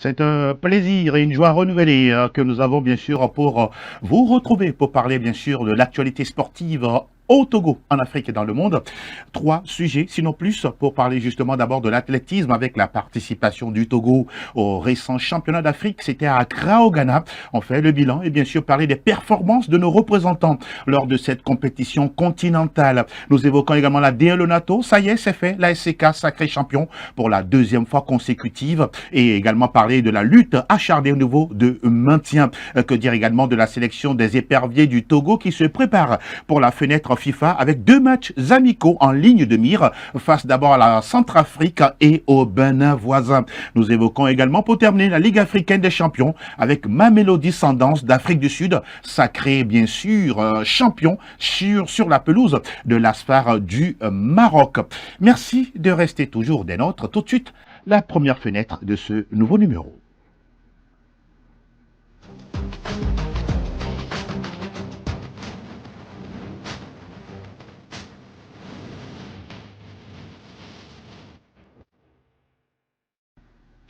C'est un plaisir et une joie renouvelée que nous avons bien sûr pour vous retrouver pour parler bien sûr de l'actualité sportive au Togo, en Afrique et dans le monde. 3 sujets, sinon plus, pour parler justement d'abord de l'athlétisme avec la participation du Togo au récent championnat d'Afrique. C'était à Accra, au Ghana. On fait le bilan et bien sûr parler des performances de nos représentants lors de cette compétition continentale. Nous évoquons également la DLE NATO. Ça y est, c'est fait. La SCK sacré champion pour la 2e fois consécutive. Et également parler de la lutte acharnée au niveau de maintien. Que dire également de la sélection des éperviers du Togo qui se prépare pour la fenêtre FIFA avec 2 matchs amicaux en ligne de mire face d'abord à la Centrafrique et au Bénin voisin. Nous évoquons également pour terminer la Ligue africaine des champions avec Mamelodi Sundowns d'Afrique du Sud, sacré bien sûr champion sur la pelouse de l'Asfar du Maroc. Merci de rester toujours des nôtres. Tout de suite, la première fenêtre de ce nouveau numéro.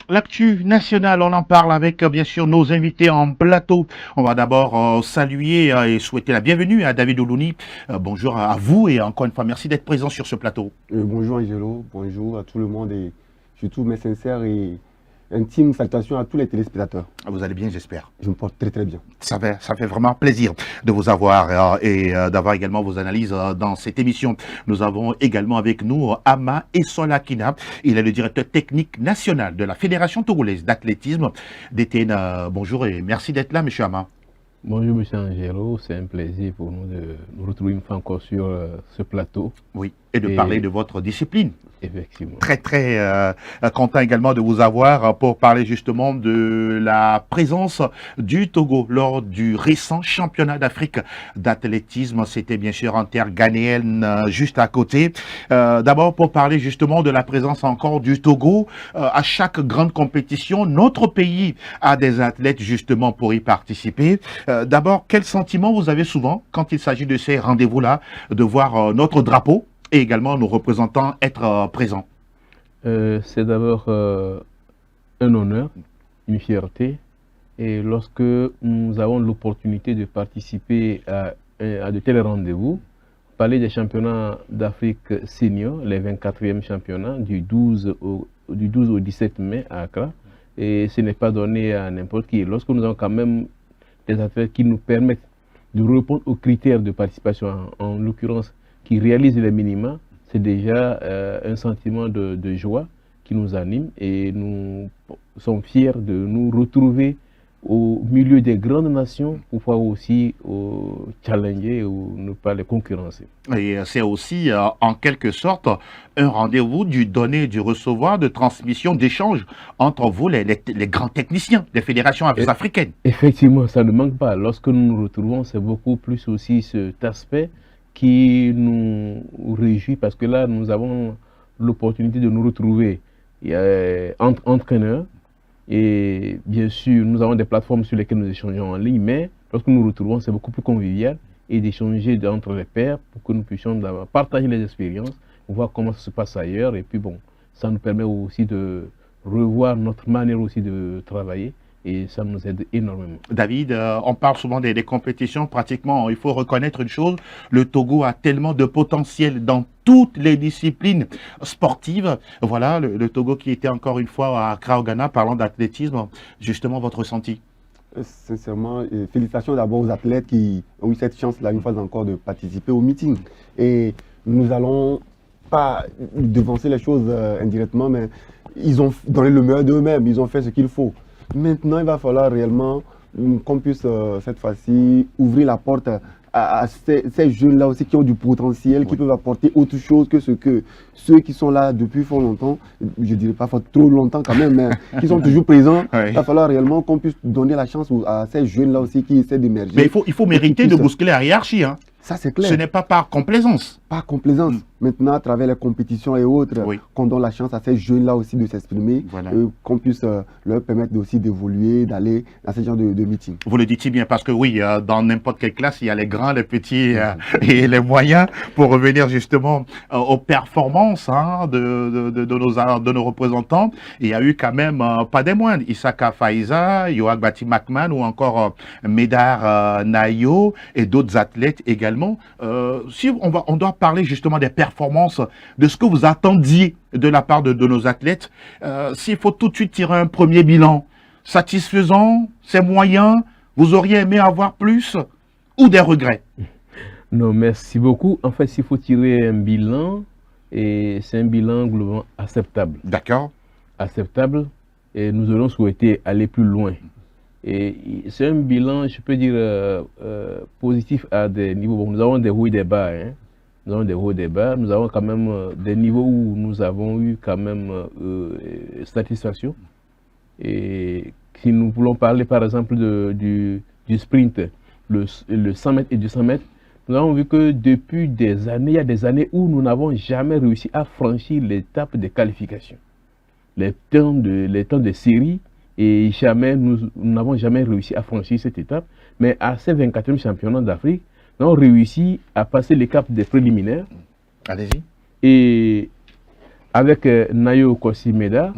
L'actu nationale, on en parle avec bien sûr nos invités en plateau. On va d'abord saluer et souhaiter la bienvenue à David Oulouni. Bonjour à vous et encore une fois merci d'être présent sur ce plateau. Bonjour Angelo, bonjour à tout le monde et surtout mes sincères et intimes salutations à tous les téléspectateurs. Vous allez bien, j'espère. Je me porte très très bien. Ça fait vraiment plaisir de vous avoir et d'avoir également vos analyses dans cette émission. Nous avons également avec nous Ama Essolakina. Il est le directeur technique national de la Fédération togolaise d'athlétisme d'Étienne. Bonjour et merci d'être là, monsieur Ama. Bonjour, monsieur Angelo. C'est un plaisir pour nous de nous retrouver une fois encore sur ce plateau. Oui, et de parler de votre discipline. Effectivement. Très content également de vous avoir pour parler justement de la présence du Togo lors du récent championnat d'Afrique d'athlétisme. C'était bien sûr en terre ghanéenne juste à côté. D'abord pour parler justement de la présence encore du Togo à chaque grande compétition. Notre pays a des athlètes justement pour y participer. D'abord, quel sentiment vous avez souvent quand il s'agit de ces rendez-vous-là, de voir notre drapeau et également nos représentants être présents? C'est d'abord un honneur, une fierté. Et lorsque nous avons l'opportunité de participer à de tels rendez-vous, parler des championnats d'Afrique senior, les 24e championnats du 12 au 17 mai à Accra, et ce n'est pas donné à n'importe qui. Lorsque nous avons quand même des athlètes qui nous permettent de répondre aux critères de participation, en l'occurrence qui réalisent les minima, c'est déjà un sentiment de joie qui nous anime et nous sommes fiers de nous retrouver au milieu des grandes nations pour pouvoir aussi challenger ou ne pas les concurrencer. Et c'est aussi en quelque sorte un rendez-vous du donner, du recevoir, de transmission, d'échange entre vous, les grands techniciens des fédérations africaines. Effectivement, ça ne manque pas. Lorsque nous nous retrouvons, c'est beaucoup plus aussi cet aspect qui nous réjouit parce que là, nous avons l'opportunité de nous retrouver entre entraîneurs et bien sûr, nous avons des plateformes sur lesquelles nous échangeons en ligne, mais lorsque nous nous retrouvons, c'est beaucoup plus convivial et d'échanger entre les pairs pour que nous puissions partager les expériences, voir comment ça se passe ailleurs et puis bon, ça nous permet aussi de revoir notre manière aussi de travailler. Et ça nous aide énormément. David, on parle souvent des compétitions, pratiquement, il faut reconnaître une chose, le Togo a tellement de potentiel dans toutes les disciplines sportives. Voilà, le Togo qui était encore une fois à Accra au Ghana, parlant d'athlétisme, justement votre ressenti? Sincèrement, félicitations d'abord aux athlètes qui ont eu cette chance-là, une fois encore, de participer au meeting. Et nous allons pas devancer les choses indirectement, mais ils ont donné le meilleur d'eux-mêmes, ils ont fait ce qu'il faut. Maintenant, il va falloir réellement qu'on puisse, cette fois-ci, ouvrir la porte à ces jeunes-là aussi qui ont du potentiel, qui peuvent apporter autre chose que ce que ceux qui sont là depuis fort longtemps, je ne dirais pas trop longtemps quand même, mais qui sont toujours présents. Il va falloir réellement qu'on puisse donner la chance à ces jeunes-là aussi qui essaient d'émerger. Mais il faut mériter de bousculer la hiérarchie. Hein. Ça, c'est clair. Ce n'est pas par complaisance. par complaisance. Maintenant, à travers les compétitions et autres, Oui. qu'on donne la chance à ces jeunes-là aussi de s'exprimer, Voilà. qu'on puisse leur permettre aussi d'évoluer, d'aller dans ce genre de meeting. Vous le dites si bien parce que oui, dans n'importe quelle classe, il y a les grands, les petits et les moyens pour revenir justement aux performances hein, de nos représentants. Il y a eu quand même pas des moindres, Issaka Faiza, Yoak Bati Makman ou encore Médard Nayo et d'autres athlètes également. Si on doit parler justement des performances, de ce que vous attendiez de la part de nos athlètes, s'il faut tout de suite tirer un premier bilan, satisfaisant, c'est moyen, vous auriez aimé avoir plus ou des regrets? Non, merci beaucoup. En fait, s'il faut tirer un bilan, et c'est un bilan globalement acceptable. D'accord. Acceptable, et nous aurions souhaité aller plus loin. Et c'est un bilan, je peux dire, positif à des niveaux. Bon, nous avons des hauts et des bas. Hein. Nous avons des hauts et des bas. Nous avons quand même des niveaux où nous avons eu quand même satisfaction. Et si nous voulons parler par exemple du sprint, le 100 mètres et du 100 mètres, nous avons vu que depuis des années, il y a des années où nous n'avons jamais réussi à franchir l'étape de qualification. Les temps de série, et jamais, nous n'avons jamais réussi à franchir cette étape. Mais à ces 24e championnats d'Afrique, nous avons réussi à passer les caps des préliminaires. Allez-y. Et avec Nayo Kossi-Médard,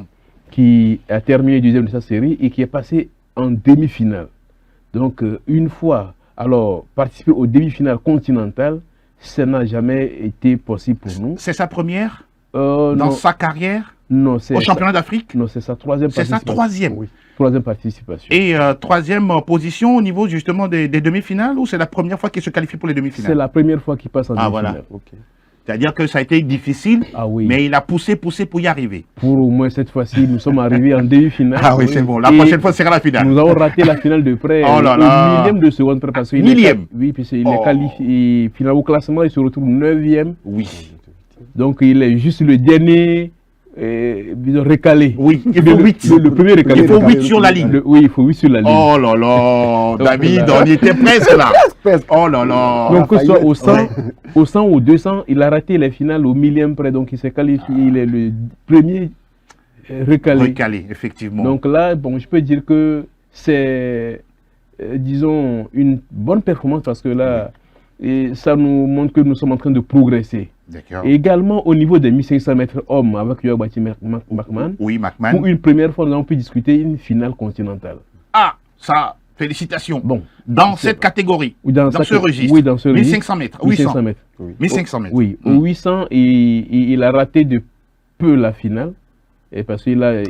qui a terminé deuxième de sa série et qui est passé en demi-finale. Donc, une fois, alors, participer aux demi-finales continentales, ça n'a jamais été possible pour nous. C'est sa première dans dans sa carrière non, au championnat d'Afrique? Non, c'est sa troisième C'est participation. sa troisième. Oui. Troisième participation. Et troisième position au niveau justement des demi-finales ou c'est la première fois qu'il se qualifie pour les C'est demi-finales? la première fois qu'il passe en Ah, demi-finale. voilà. Ok. C'est-à-dire que ça a été difficile, Ah oui. mais il a poussé pour y arriver. Pour au moins cette fois-ci, nous sommes arrivés en demi-finale. Ah oui, c'est bon. La Et prochaine fois, ce sera la finale. nous avons raté la finale de près Oh là au là. millième de seconde près. Parce qu'il Millième. Oui, puisqu'il Oh. est qualifié. Final au classement, il se retrouve 9e. Oui. Donc il est juste le dernier disons, recalé. Oui, il faut 8. Le premier recalé. Il faut 8 sur la ligne. Oui, il faut 8 sur la ligne. Oh là là, Donc, David, là. on y était presque là. Presque. Oh là là. Donc, que ce soit au 100, Ouais. au 100 ou au 200, il a raté les finales au millième près. Donc, il s'est qualifié. Il est le premier recalé. Recalé, effectivement. Donc là, bon, je peux dire que c'est, disons, une bonne performance parce que là, et ça nous montre que nous sommes en train de progresser. D'accord. Et également au niveau des 1500 mètres hommes avec Yoak Bati Makman, Oui, pour McMahon. une première fois, nous avons pu discuter une finale continentale. Ah, ça, félicitations. Bon, Dans c'est- cette catégorie, ou dans sa- ce registre, Oui, dans ce registre. 1500 mètres, 800. 1500 mètres. Oui. 1500 mètres. Oui, Hmm. au 800, il a raté de peu la finale. Et parce qu'il a,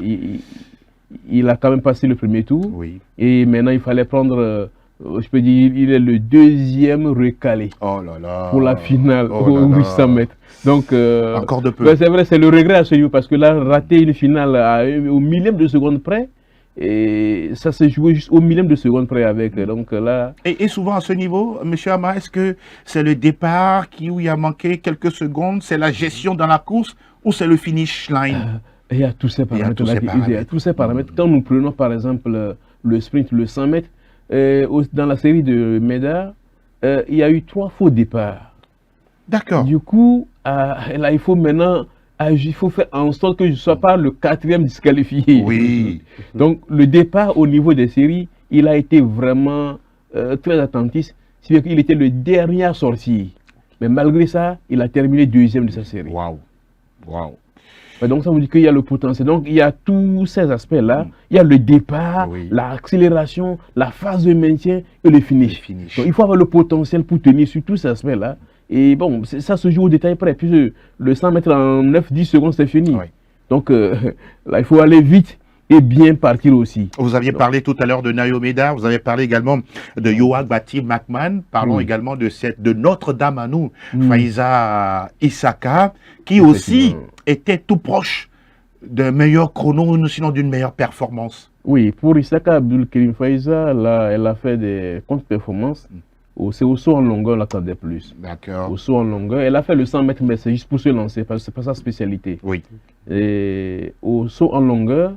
il a quand même passé le premier tour. Oui. Et maintenant, il fallait prendre, je peux dire, il est le deuxième recalé Oh là là. pour la finale Oh là aux là. 800 mètres. Donc, Encore de peu. ouais, c'est vrai, c'est le regret à ce niveau parce que là, rater une finale au millième de seconde près, et ça s'est joué juste au millième de seconde près avec. Donc là, Et souvent à ce niveau, M. Ama, est-ce que c'est le départ où il a manqué quelques secondes, c'est la gestion dans la course ou c'est le finish line? il y a tous ces paramètres. tous ces Il y a paramètres. tous ces paramètres. Quand nous prenons par exemple le sprint, le 100 mètres, dans la série de Médard, il y a eu 3 faux départs. D'accord. Du coup, là, il faut maintenant, il faut faire en sorte que je ne sois pas le 4e disqualifié. Oui. Donc, le départ au niveau des séries, il a été vraiment très attentif. C'est-à-dire qu'il était le dernier à sortir. Mais malgré ça, il a terminé 2e de sa série. Waouh. Waouh. Donc, ça veut dire qu'il y a le potentiel. Donc, il y a tous ces aspects-là. Il y a le départ, Oui. l'accélération, la phase de maintien et le finish. Le finish. Donc, il faut avoir le potentiel pour tenir sur tous ces aspects-là. Et bon, ça se joue au détail près. Puis le 100 mètres en 9-10 secondes, c'est fini. Oui. Donc, là, il faut aller vite et bien partir aussi. Vous aviez parlé tout à l'heure de Nayo Médard, vous avez parlé également de Yoak Bati Makman. Parlons également de Notre-Dame à nous, Faiza Issaka, qui aussi était tout proche d'un meilleur chrono, sinon d'une meilleure performance. Oui, pour Issaka Abdul Karim Faiza, là, elle a fait des contre-performances. C'est au saut en longueur, on l'attendait plus. D'accord. Au saut en longueur, elle a fait le 100 mètres, mais c'est juste pour se lancer, parce que ce n'est pas sa spécialité. Oui. Et au saut en longueur,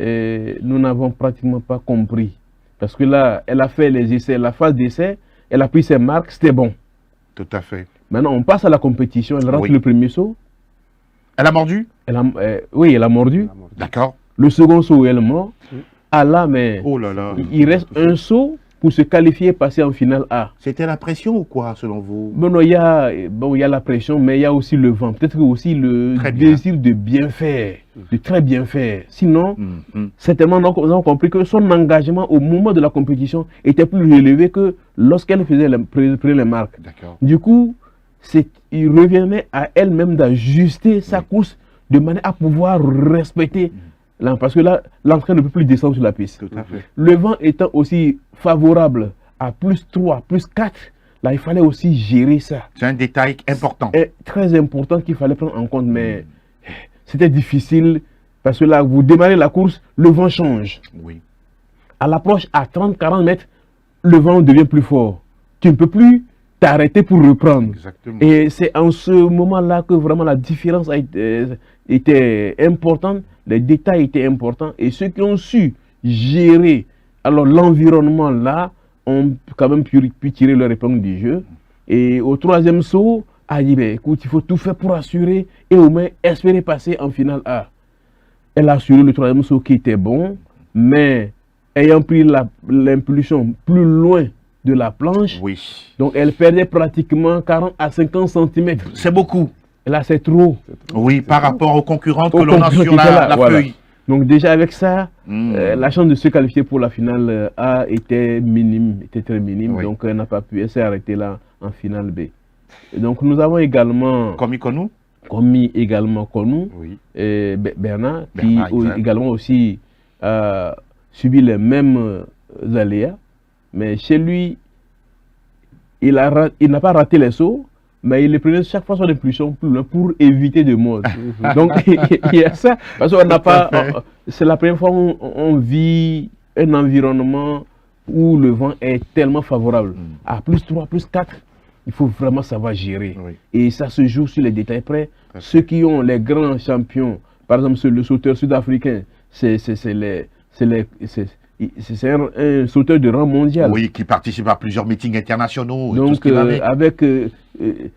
nous n'avons pratiquement pas compris. Parce que là, elle a fait les essais, la phase d'essai, elle a pris ses marques, c'était bon. Tout à fait. Maintenant, on passe à la compétition. Elle rate Oui. le premier saut. Elle a mordu? Oui, elle a mordu. D'accord. Le second saut, elle mord. Ah là, mais Oh là là. il reste un saut pour se qualifier et passer en finale A. C'était la pression ou quoi, selon vous? Bon, il y a la pression, mais il y a aussi le vent. Peut-être aussi le Très bien. désir de bien faire, de très bien faire. Sinon, Mhm. certainement, nous avons compris que son engagement au moment de la compétition était plus élevé que lorsqu'elle prenait les marques. D'accord. Du coup, il revenait à elle-même d'ajuster sa course de manière à pouvoir respecter. Parce que là, l'entraîneur ne peut plus descendre sur la piste. Tout à fait. Le vent étant aussi favorable à +3, +4, là, il fallait aussi gérer ça. C'est un détail important. Et très important qu'il fallait prendre en compte, mais c'était difficile parce que là, vous démarrez la course, le vent change. Oui. À l'approche à 30-40 mètres, le vent devient plus fort. Tu ne peux plus t'arrêter pour reprendre. Exactement. Et c'est en ce moment-là que vraiment la différence était importante, les détails étaient importants. Et ceux qui ont su gérer alors l'environnement là ont quand même pu tirer leur épingle du jeu. Et au troisième saut, a dit, ben, écoute, il faut tout faire pour assurer et au moins espérer passer en finale A. Elle a assuré le troisième saut qui était bon, mais ayant pris l'impulsion plus loin de la planche, Oui. donc elle perdait pratiquement 40 à 50 cm. C'est beaucoup. Et là, c'est trop. Oui, par rapport aux concurrentes Aux que l'on a concurrents sur qui étaient là, la voilà. feuille. Donc déjà avec ça, Mm. la chance de se qualifier pour la finale A était minime, était très minime. Oui. Donc elle n'a pas pu, elle s'est arrêtée là en finale B. Et donc nous avons également Comme Ikonou? commis également Konou, Oui. Bernard, Bernard, qui exact. également aussi a subi les mêmes aléas. Mais chez lui, il n'a pas raté les sauts, mais il prenait chaque fois son impulsion plus loin pour éviter de mordre. Donc il y a ça, parce qu'on n'a pas. C'est la première fois où on vit un environnement où le vent est tellement favorable. À +3, +4, il faut vraiment savoir gérer. Oui. Et ça se joue sur les détails près. Ceux qui ont les grands champions, par exemple le sauteur sud-africain, c'est un sauteur de rang mondial. Oui, qui participe à plusieurs meetings internationaux. Et tout ce Donc, qui va avec.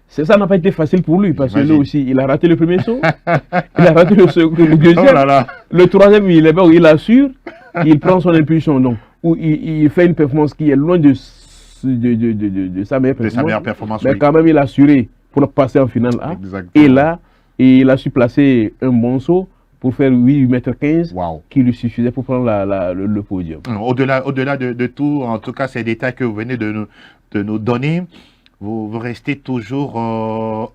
ça n'a pas été facile pour lui, parce que lui J'imagine. aussi, il a raté le premier saut, il a raté le deuxième, Oh là là. le troisième, il est bon, il assure, il prend son impulsion, donc, où il fait une performance qui est loin de sa meilleure De sa meilleure performance, performance, mais oui. quand même, il a assuré pour passer en finale A. Exactement. Et là, il a su placer un bon saut pour faire 8,15 m Waouh. qui lui suffisait pour prendre le podium. Au-delà de tout, en tout cas, ces détails que vous venez de nous donner, vous restez toujours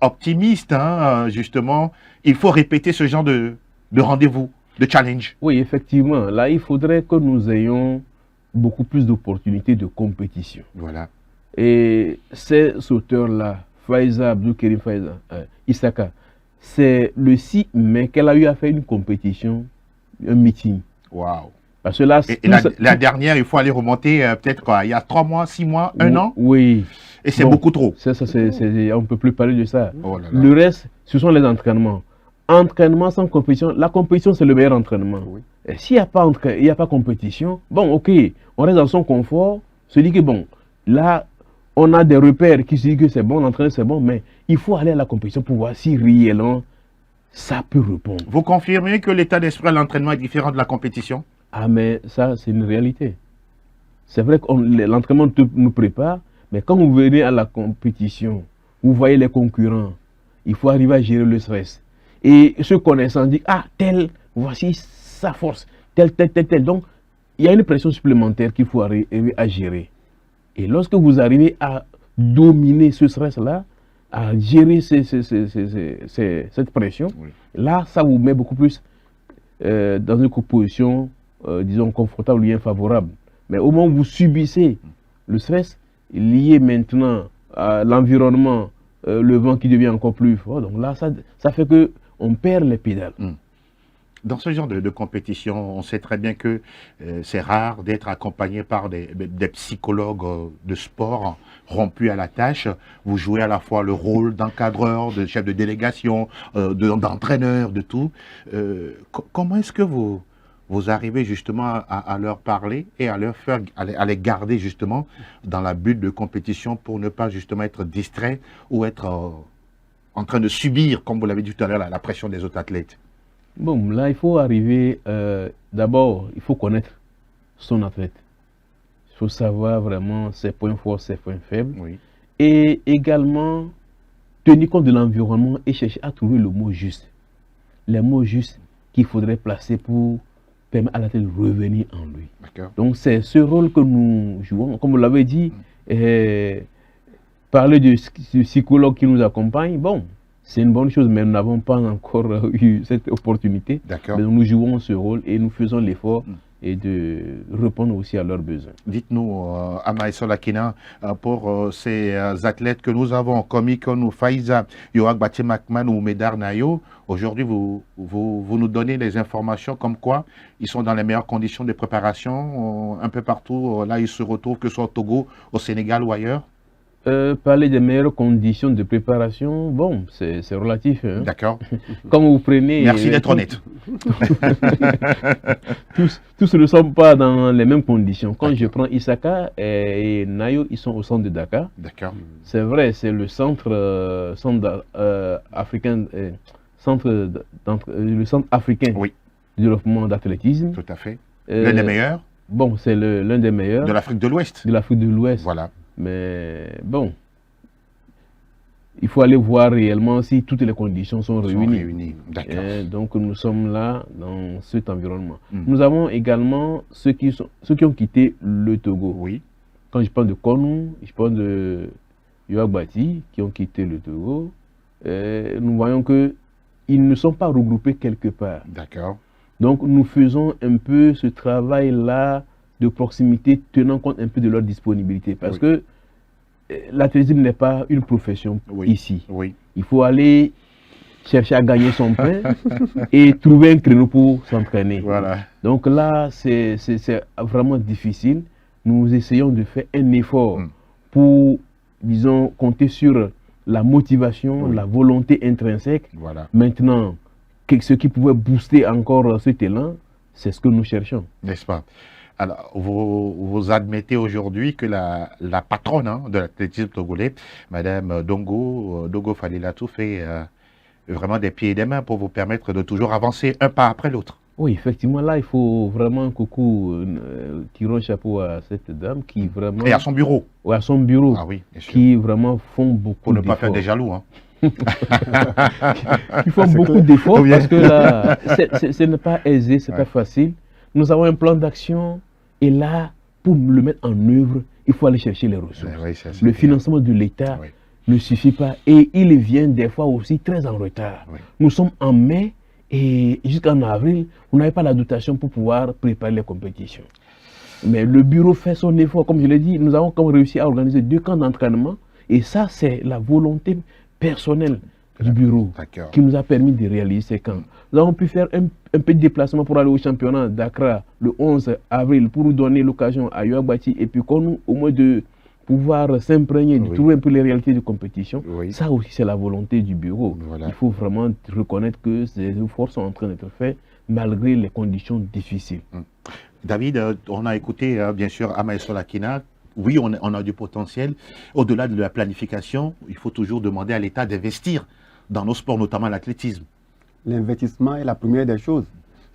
optimiste, hein, justement. Il faut répéter ce genre de rendez-vous, de challenge. Oui, effectivement. Là, il faudrait que nous ayons beaucoup plus d'opportunités de compétition. Voilà. Et ces sauteurs-là, Faiza, Abdoukerim Faiza, Isaka, c'est le 6 mai qu'elle a eu à faire une compétition, un meeting. Waouh. Parce que là, Et la dernière, il faut aller remonter peut-être quoi, il y a 3 mois, 6 mois, 1 an. Oui. Et c'est Bon, beaucoup trop. on ne peut plus parler de ça. Oh là là. Le reste, ce sont les entraînements. Entraînement sans compétition. La compétition, c'est le meilleur entraînement. Oui. Et s'il n'y a pas compétition, bon, ok, on reste dans son confort, se dit que bon, là, on a des repères qui se disent que c'est bon, l'entraînement c'est bon, mais il faut aller à la compétition pour voir si réellement ça peut répondre. Vous confirmez que l'état d'esprit à l'entraînement est différent de la compétition? Ah, mais ça, c'est une réalité. C'est vrai que l'entraînement nous prépare, mais quand vous venez à la compétition, vous voyez les concurrents, il faut arriver à gérer le stress. Et se connaissant, dit, ah, tel, voici sa force, tel. Donc, il y a une pression supplémentaire qu'il faut arriver à gérer. Et lorsque vous arrivez à dominer ce stress-là, à gérer cette pression, Oui. là, ça vous met beaucoup plus dans une position, disons, confortable ou bien favorable. Mais au moment où vous subissez le stress, lié maintenant à l'environnement, le vent qui devient encore plus fort, donc là, ça fait qu'on perd les pédales. Dans ce genre de compétition, on sait très bien que c'est rare d'être accompagné par des psychologues de sport rompus à la tâche. Vous jouez à la fois le rôle d'encadreur, de chef de délégation, d'entraîneur, de tout. Comment est-ce que vous vous arrivez justement à leur parler et à leur faire, à les garder justement dans la bulle de compétition pour ne pas justement être distrait ou être en train de subir, comme vous l'avez dit tout à l'heure, la pression des autres athlètes? Bon, là, il faut arriver, d'abord, il faut connaître son athlète. Il faut savoir vraiment ses points forts, ses points faibles. Oui. Et également, tenir compte de l'environnement et chercher à trouver le mot juste. Les mots justes qu'il faudrait placer pour permettre à l'athlète de revenir en lui. D'accord. Donc, c'est ce rôle que nous jouons. Comme vous l'avez dit, parler de psychologue qui nous accompagne, bon, c'est une bonne chose, mais nous n'avons pas encore eu cette opportunité. D'accord. Mais nous jouons ce rôle et nous faisons l'effort et de répondre aussi à leurs besoins. Dites-nous, Amaïso Lakina, pour ces athlètes que nous avons, comme Ikonou Faiza, Yoak Batimakman ou Médar Nayo, aujourd'hui, vous nous donnez des informations comme quoi ils sont dans les meilleures conditions de préparation, un peu partout, là ils se retrouvent, que ce soit au Togo, au Sénégal ou ailleurs? Parler des meilleures conditions de préparation, bon, c'est relatif. Hein. D'accord. Comme vous prenez... Merci d'être honnête. tous ne sont pas dans les mêmes conditions. Quand je prends Isaka et Nayo, ils sont au centre de Dakar. D'accord. C'est vrai, c'est le centre africain, le centre africain oui. de développement d'athlétisme. Tout à fait. L'un des meilleurs. Bon, c'est l'un des meilleurs. De l'Afrique de l'Ouest. De l'Afrique de l'Ouest. Voilà. Mais bon, il faut aller voir réellement si toutes les conditions sont réunies. D'accord. Donc nous sommes là dans cet environnement. Nous avons également ceux qui ont quitté le Togo. Oui. Quand je parle de Konou, je parle de Yoak Bati qui ont quitté le Togo. Nous voyons qu'ils ne sont pas regroupés quelque part. D'accord. Donc nous faisons un peu ce travail-là de proximité, tenant compte un peu de leur disponibilité. Parce que l'athlétisme n'est pas une profession ici. Oui. Il faut aller chercher à gagner son pain et trouver un créneau pour s'entraîner. Voilà. Donc là, c'est vraiment difficile. Nous essayons de faire un effort pour, disons, compter sur la motivation, la volonté intrinsèque. Voilà. Maintenant, ce qui pouvait booster encore cet élan, c'est ce que nous cherchons. N'est-ce pas? Alors, vous admettez aujourd'hui que la patronne de l'athlétisme togolais, Madame Dogo Falilatou, fait vraiment des pieds et des mains pour vous permettre de toujours avancer un pas après l'autre. Oui, effectivement, là, il faut vraiment un coucou, tirer un chapeau à cette dame qui vraiment... Et à son bureau. Oui, à son bureau. Ah oui, bien sûr. Qui vraiment font beaucoup pour ne pas faire des jaloux, hein. Qui font beaucoup d'efforts parce que là, ce n'est pas aisé, ce n'est pas facile. Nous avons un plan d'action et là, pour le mettre en œuvre, il faut aller chercher les ressources. Le financement de l'État ne suffit pas et il vient des fois aussi très en retard. Nous sommes en mai et jusqu'en avril, on n'avait pas la dotation pour pouvoir préparer les compétitions. Mais le bureau fait son effort. Comme je l'ai dit, nous avons comme réussi à organiser 2 camps d'entraînement et ça, c'est la volonté personnelle du bureau qui nous a permis de réaliser ces camps. Nous avons pu faire un petit déplacement pour aller au championnat d'Accra le 11 avril pour nous donner l'occasion à Yoak Bati et puis qu'on au moins de pouvoir s'imprégner, de trouver un peu les réalités de compétition. Ça aussi, c'est la volonté du bureau. Il faut vraiment reconnaître que ces efforts sont en train d'être faits malgré les conditions difficiles. David, on a écouté bien sûr Amaïso Lakina. Oui, on a du potentiel. Au-delà de la planification, il faut toujours demander à l'État d'investir dans nos sports, notamment l'athlétisme. L'investissement est la première des choses.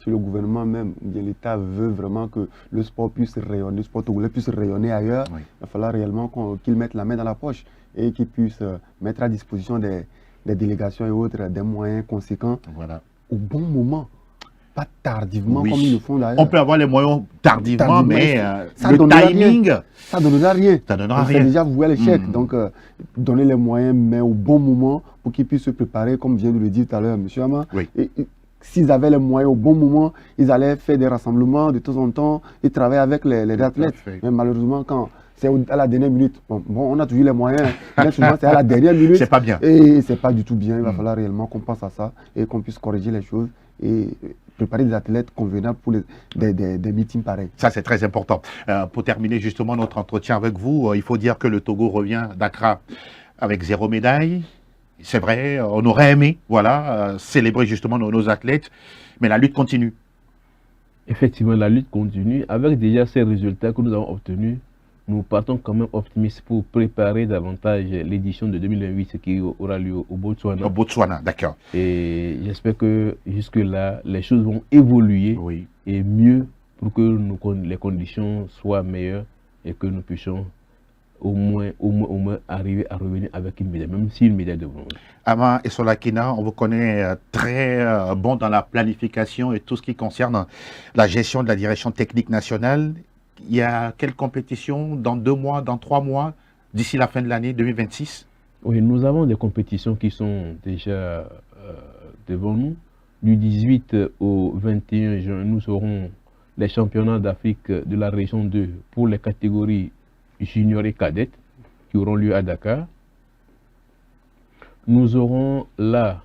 Si le gouvernement même, l'État veut vraiment que le sport puisse rayonner, le sport togolais puisse rayonner ailleurs, il va falloir réellement qu'il mette la main dans la poche et qu'il puisse mettre à disposition des délégations et autres des moyens conséquents au bon moment. Pas tardivement comme ils le font d'ailleurs. On peut avoir les moyens tardivement, mais le timing... Ça ne donnera rien. Ça donnera rien. Déjà voué à l'échec. Donc, donner les moyens, mais au bon moment, pour qu'ils puissent se préparer, comme vient de le dire tout à l'heure, M. Ama. S'ils avaient les moyens au bon moment, ils allaient faire des rassemblements de temps en temps et travailler avec les athlètes. Mais malheureusement, quand c'est à la dernière minute, bon, on a toujours les moyens, mais souvent c'est à la dernière minute. C'est pas bien. Et c'est pas du tout bien. Il va falloir réellement qu'on pense à ça et qu'on puisse corriger les choses et préparer des athlètes convenables pour des meetings pareils. Ça, c'est très important. Pour terminer justement notre entretien avec vous, il faut dire que le Togo revient d'Accra avec 0 médaille. C'est vrai, on aurait aimé célébrer justement nos athlètes, mais la lutte continue. Effectivement, la lutte continue. Avec déjà ces résultats que nous avons obtenus, nous partons quand même optimistes pour préparer davantage l'édition de 2028 qui aura lieu au Botswana. Au Botswana, d'accord. Et j'espère que jusque-là, les choses vont évoluer Oui. et mieux pour que les conditions soient meilleures et que nous puissions au moins arriver à revenir avec une médaille, même si une médaille de bronze. Ama Esolakina, on vous connaît très bon dans la planification et tout ce qui concerne la gestion de la direction technique nationale. Il y a quelle compétition dans 2 mois, dans 3 mois, d'ici la fin de l'année 2026? Oui, nous avons des compétitions qui sont déjà devant nous. Du 18 au 21 juin, nous aurons les championnats d'Afrique de la région 2 pour les catégories juniors et cadettes qui auront lieu à Dakar. Nous aurons là,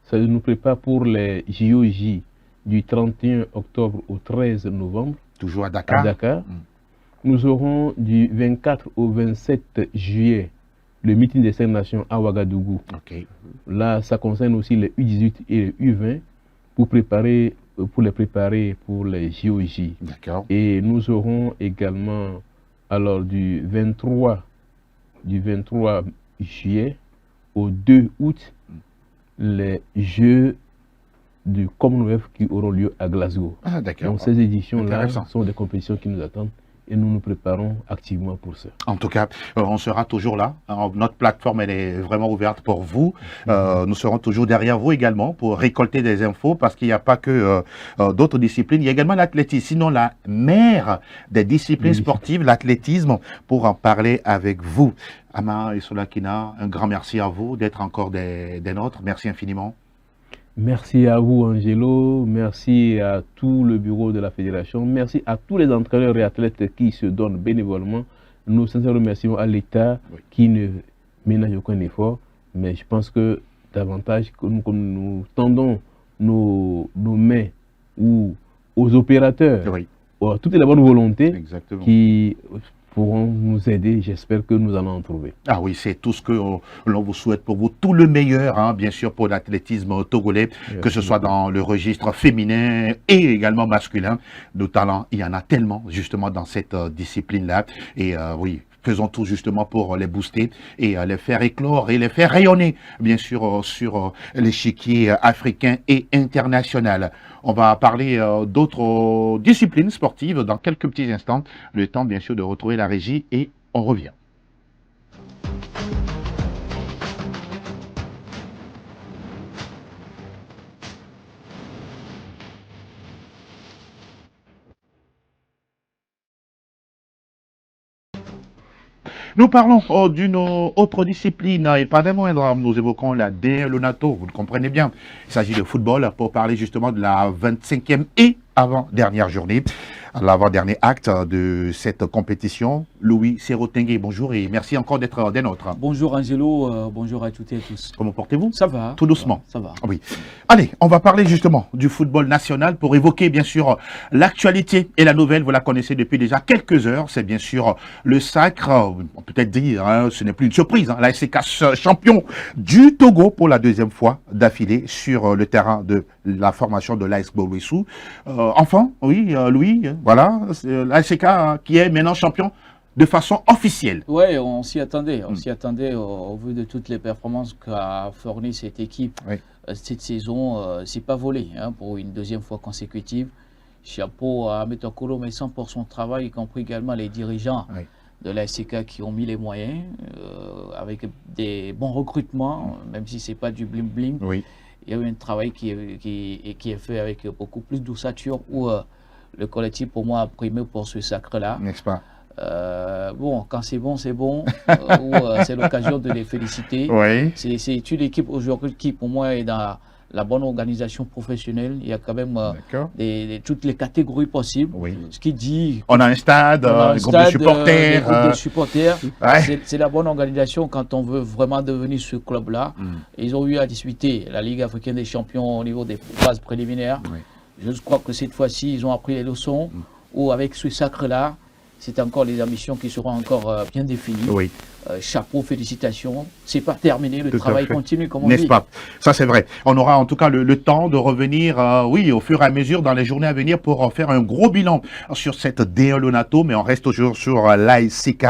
ça nous prépare pour les JOJ du 31 octobre au 13 novembre Toujours à Dakar. à Dakar. Nous aurons du 24 au 27 juillet le meeting des 5 nations à Ouagadougou. Ok. Là, ça concerne aussi les U18 et les U20 pour les préparer pour les JOJ. D'accord. Et nous aurons également, alors du 23 juillet au 2 août, les Jeux du Commonwealth qui auront lieu à Glasgow. Ah, d'accord. Donc ces éditions-là Intéressant. sont des compétitions qui nous attendent et nous nous préparons activement pour ça. En tout cas, on sera toujours là. Notre plateforme, elle est vraiment ouverte pour vous. Nous serons toujours derrière vous également pour récolter des infos parce qu'il n'y a pas que d'autres disciplines. Il y a également l'athlétisme, sinon la mère des disciplines sportives, l'athlétisme, pour en parler avec vous. Ama Esolakina, un grand merci à vous d'être encore des nôtres. Merci infiniment. Merci à vous, Angelo. Merci à tout le bureau de la fédération. Merci à tous les entraîneurs et athlètes qui se donnent bénévolement. Nous sincèrement remercions à l'État qui ne ménage aucun effort. Mais je pense que davantage, comme nous tendons nos mains ou aux opérateurs, à toutes les bonnes volontés Exactement. qui pourront nous aider. J'espère que nous allons en trouver. Ah oui, c'est tout ce que l'on vous souhaite pour vous. Tout le meilleur, hein, bien sûr, pour l'athlétisme togolais, que ce soit dans le registre féminin et également masculin. De talents, il y en a tellement, justement, dans cette discipline-là. Et oui, faisons tout justement pour les booster et les faire éclore et les faire rayonner, bien sûr, sur l'échiquier africain et international. On va parler d'autres disciplines sportives dans quelques petits instants. Le temps, bien sûr, de retrouver la régie et on revient. Nous parlons d'une autre discipline et pas des moindres. Nous évoquons la DLONATO, vous le comprenez bien. Il s'agit de football pour parler justement de la 25e et avant-dernière journée, l'avant-dernier acte de cette compétition. Louis Serotengue, bonjour et merci encore d'être des nôtres. Bonjour Angelo, bonjour à toutes et à tous. Comment portez-vous? Ça va. Tout doucement. Ça va. Oui. Allez, on va parler justement du football national pour évoquer bien sûr l'actualité et la nouvelle. Vous la connaissez depuis déjà quelques heures. C'est bien sûr le sacre, on peut peut-être dire, hein, ce n'est plus une surprise. Hein, la SCK champion du Togo pour la 2e fois d'affilée sur le terrain de la formation de l'AS Bowesu. Enfin, oui, Louis, voilà, la SCK qui est maintenant champion de façon officielle. Oui, on s'y attendait. On s'y attendait au vu de toutes les performances qu'a fourni cette équipe cette saison. C'est pas volé hein, pour une 2e fois consécutive. Chapeau à Metokolo Messan pour son travail, y compris également les dirigeants de la SCK qui ont mis les moyens avec des bons recrutements, même si c'est pas du bling-bling. Oui. Il y a eu un travail qui est fait avec beaucoup plus d'ossature où le collectif, pour moi, a primé pour ce sacre-là. N'est-ce pas? Bon, quand c'est bon, c'est bon. C'est l'occasion de les féliciter. Oui. C'est une équipe aujourd'hui qui, pour moi, est dans la bonne organisation professionnelle. Il y a quand même toutes les catégories possibles. Oui. Ce qui dit... On a un stade, un groupe de supporters. Groupe de supporters. C'est la bonne organisation quand on veut vraiment devenir ce club-là. Ils ont eu à disputer la Ligue africaine des champions au niveau des phases préliminaires. Je crois que cette fois-ci, ils ont appris les leçons. Ou avec ce sacre-là, c'est encore les ambitions qui seront encore bien définies. chapeau, félicitations. C'est pas terminé, le Tout à travail fait. continue, comme on N'est-ce dit. pas? Ça, c'est vrai. On aura en tout cas le temps de revenir, oui, au fur et à mesure dans les journées à venir pour faire un gros bilan sur cette D1 Lonato, mais on reste toujours sur l'ASCK.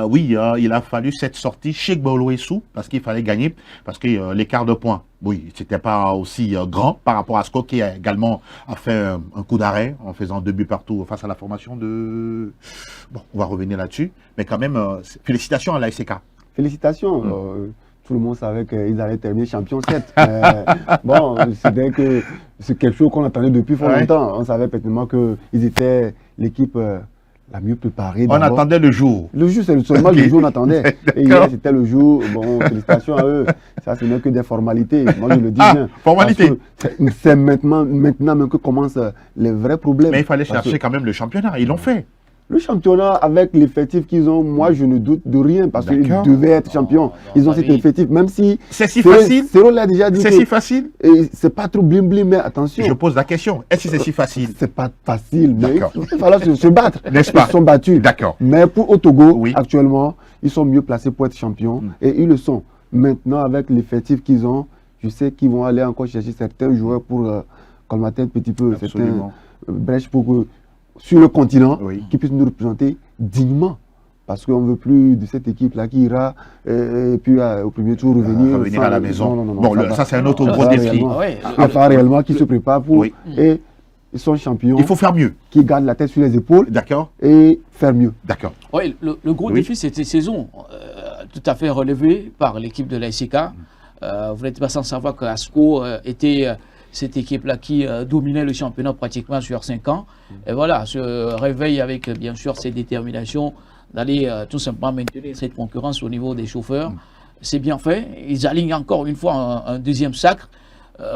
Oui, il a fallu cette sortie chez Gboloessou parce qu'il fallait gagner, parce que l'écart de points, oui, c'était pas aussi grand par rapport à Sko qui a également fait un coup d'arrêt en faisant 2 buts partout face à la formation de... Bon, on va revenir là-dessus, mais quand même, félicitations à l'ASCK. Félicitations. Tout le monde savait qu'ils allaient terminer champion 7. Bon, c'est quelque chose qu'on attendait depuis fort longtemps. On savait pertinemment qu'ils étaient l'équipe la mieux préparée. On attendait le jour. Le jour, c'est seulement le jour qu'on attendait. Et hier, c'était le jour. Bon, félicitations à eux. Ça, ce n'est que des formalités. Moi, je le dis bien. Formalités. C'est maintenant même que commencent les vrais problèmes. Mais il fallait chercher quand même le championnat. Ils l'ont fait. Le championnat, avec l'effectif qu'ils ont, moi, je ne doute de rien parce qu'ils devaient être champions. Ils ont cet effectif, même si... C'est si facile. Céro l'a déjà dit. C'est si facile. C'est pas trop blim, mais attention. Je pose la question. Est-ce que c'est si facile? C'est pas facile, mais il fallait se battre. N'est-ce pas? Ils sont battus. D'accord. Mais pour au Togo, actuellement, ils sont mieux placés pour être champions. Et ils le sont. Maintenant, avec l'effectif qu'ils ont, je sais qu'ils vont aller encore chercher certains joueurs pour colmater un petit peu certains brèches pour que sur le continent, qui puisse nous représenter dignement. Parce qu'on ne veut plus de cette équipe-là qui ira et puis au premier tour revenir à la maison. Non, bon, ça c'est un autre gros défi. Il faut réellement qui se prépare pour... Et ils sont champions. Il faut faire mieux. Qui gardent la tête sur les épaules. D'accord. Et faire mieux. D'accord. Oui, le gros défi, c'était saison tout à fait relevé par l'équipe de l'ASCK. Vous n'êtes pas sans savoir que ASCO était... cette équipe-là qui dominait le championnat pratiquement sur 5 ans. Et voilà, se réveille avec bien sûr cette détermination d'aller tout simplement maintenir cette concurrence au niveau des chauffeurs. C'est bien fait. Ils alignent encore une fois un deuxième sacre.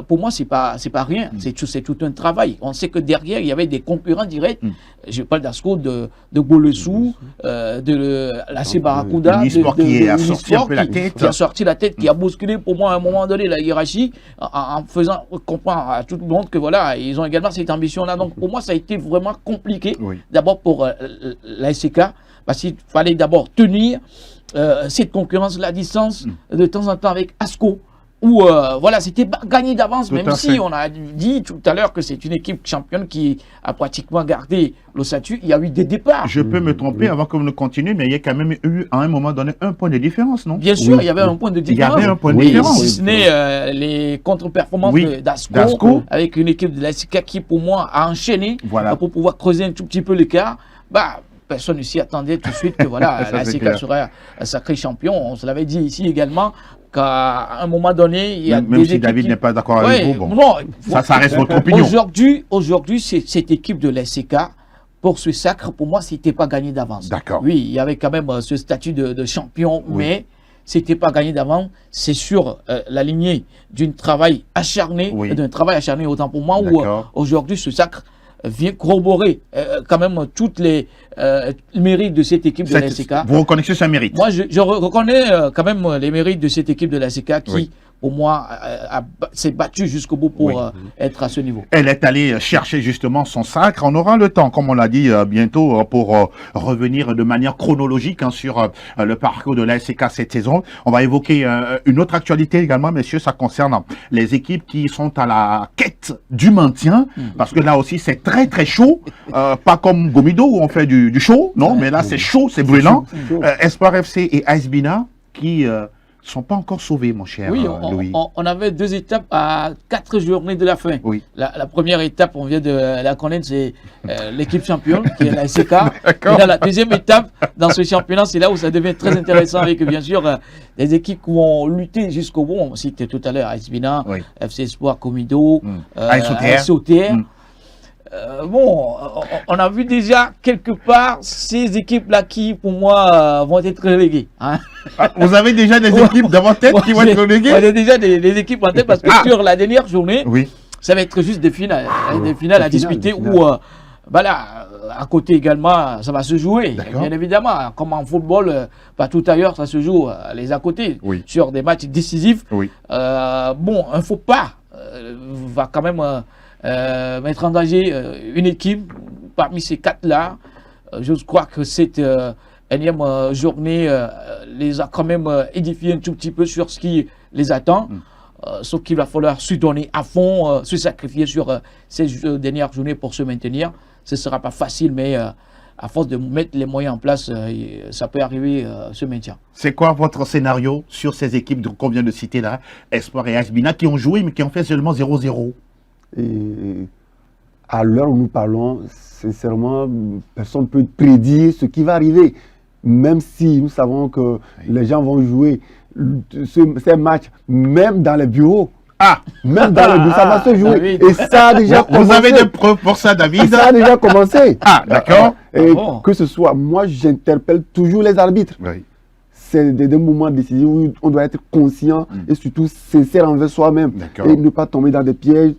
Pour moi, c'est pas rien. C'est tout un travail. On sait que derrière, il y avait des concurrents directs. Je parle d'Asco, de Gboloessou, de la Barracuda, qui a sorti un peu la tête. Qui a sorti la tête, qui a bousculé pour moi à un moment donné la hiérarchie, en faisant comprendre à tout le monde que voilà, ils ont également cette ambition-là. Donc pour moi, ça a été vraiment compliqué. D'abord pour l'ASCK, parce qu'il fallait d'abord tenir cette concurrence-là à distance de temps en temps avec Asco. Où voilà, c'était gagné d'avance, même si on a dit tout à l'heure que c'est une équipe championne qui a pratiquement gardé le statut. Il y a eu des départs. Je peux me tromper avant que nous continuions, mais il y a quand même eu à un moment donné un point de différence, non? Bien sûr, il y avait un point de différence. Il y avait un point de différence. Si ce n'est les contre-performances d'Asco, avec une équipe de l'ASCK qui, pour moi, a enchaîné pour pouvoir creuser un tout petit peu l'écart. Personne ne s'y attendait tout de suite que voilà, l'ASCK serait un sacré champion. On se l'avait dit ici également qu'à un moment donné, il y a même si David n'est pas d'accord avec vous, bon, non, ça reste votre opinion. Aujourd'hui, cette équipe de l'ASCK, pour ce sacre, pour moi, c'était pas gagné d'avance. D'accord. Oui, il y avait quand même ce statut de champion, mais c'était pas gagné d'avance. C'est sur la lignée d'un travail acharné, autant pour moi, où aujourd'hui, ce sacre vient corroborer quand même toutes les mérites de cette équipe de l'ASCK. Vous reconnaissez ce mérite? Moi, je reconnais quand même les mérites de cette équipe de l'ASCK qui, pour moi, s'est battue jusqu'au bout pour être à ce niveau. Elle est allée chercher justement son sacre. On aura le temps, comme on l'a dit bientôt, pour revenir de manière chronologique sur le parcours de l'ASCK cette saison. On va évoquer une autre actualité également, messieurs, ça concerne les équipes qui sont à la quête du maintien, parce que là aussi c'est très très chaud, pas comme Gomido où on fait du chaud, non, mais là c'est chaud, c'est brûlant. Espoir FC et AS Bina qui sont pas encore sauvés, mon cher Louis. On avait 2 étapes à 4 journées de la fin. Oui. La première étape, on vient de la connaître, c'est l'équipe championne, qui est la SCK. Et là, la deuxième étape dans ce championnat, c'est là où ça devient très intéressant avec, bien sûr, des équipes qui vont lutter jusqu'au bout. On citait tout à l'heure AS Bina, FC Espoir, Comido, AS OTR. Bon, on a vu déjà quelque part ces équipes-là qui, pour moi, vont être reléguées. Hein. Vous avez déjà des équipes dans votre tête qui vont être reléguées? On a déjà des équipes en tête parce que sur la dernière journée, ça va être juste des finales à disputer où, voilà, à côté également, ça va se jouer. Bien évidemment, comme en football, partout ailleurs, ça se joue les à côté sur des matchs décisifs. Bon, un faux pas va quand même mettre en danger une équipe parmi ces 4-là. Je crois que c'est énième journée les a quand même édifiés un tout petit peu sur ce qui les attend. Sauf qu'il va falloir se donner à fond, se sacrifier sur ces dernières journées pour se maintenir. Ce ne sera pas facile, mais à force de mettre les moyens en place, ça peut arriver ce maintien. C'est quoi votre scénario sur ces équipes qu'on vient de citer là, Espoir et AS Bina, qui ont joué mais qui ont fait seulement 0-0? Et à l'heure où nous parlons, sincèrement, personne ne peut prédire ce qui va arriver. Même si nous savons que les gens vont jouer ces matchs, même dans les bureaux. Même dans les bureaux, ça va se jouer. David. Et ça a déjà commencé. Vous avez des preuves pour ça, David? Ça a déjà commencé. D'accord. Et que ce soit, moi j'interpelle toujours les arbitres. Oui. C'est des moments décisifs où on doit être conscient et surtout sincère envers soi-même. Et ne pas tomber dans des pièges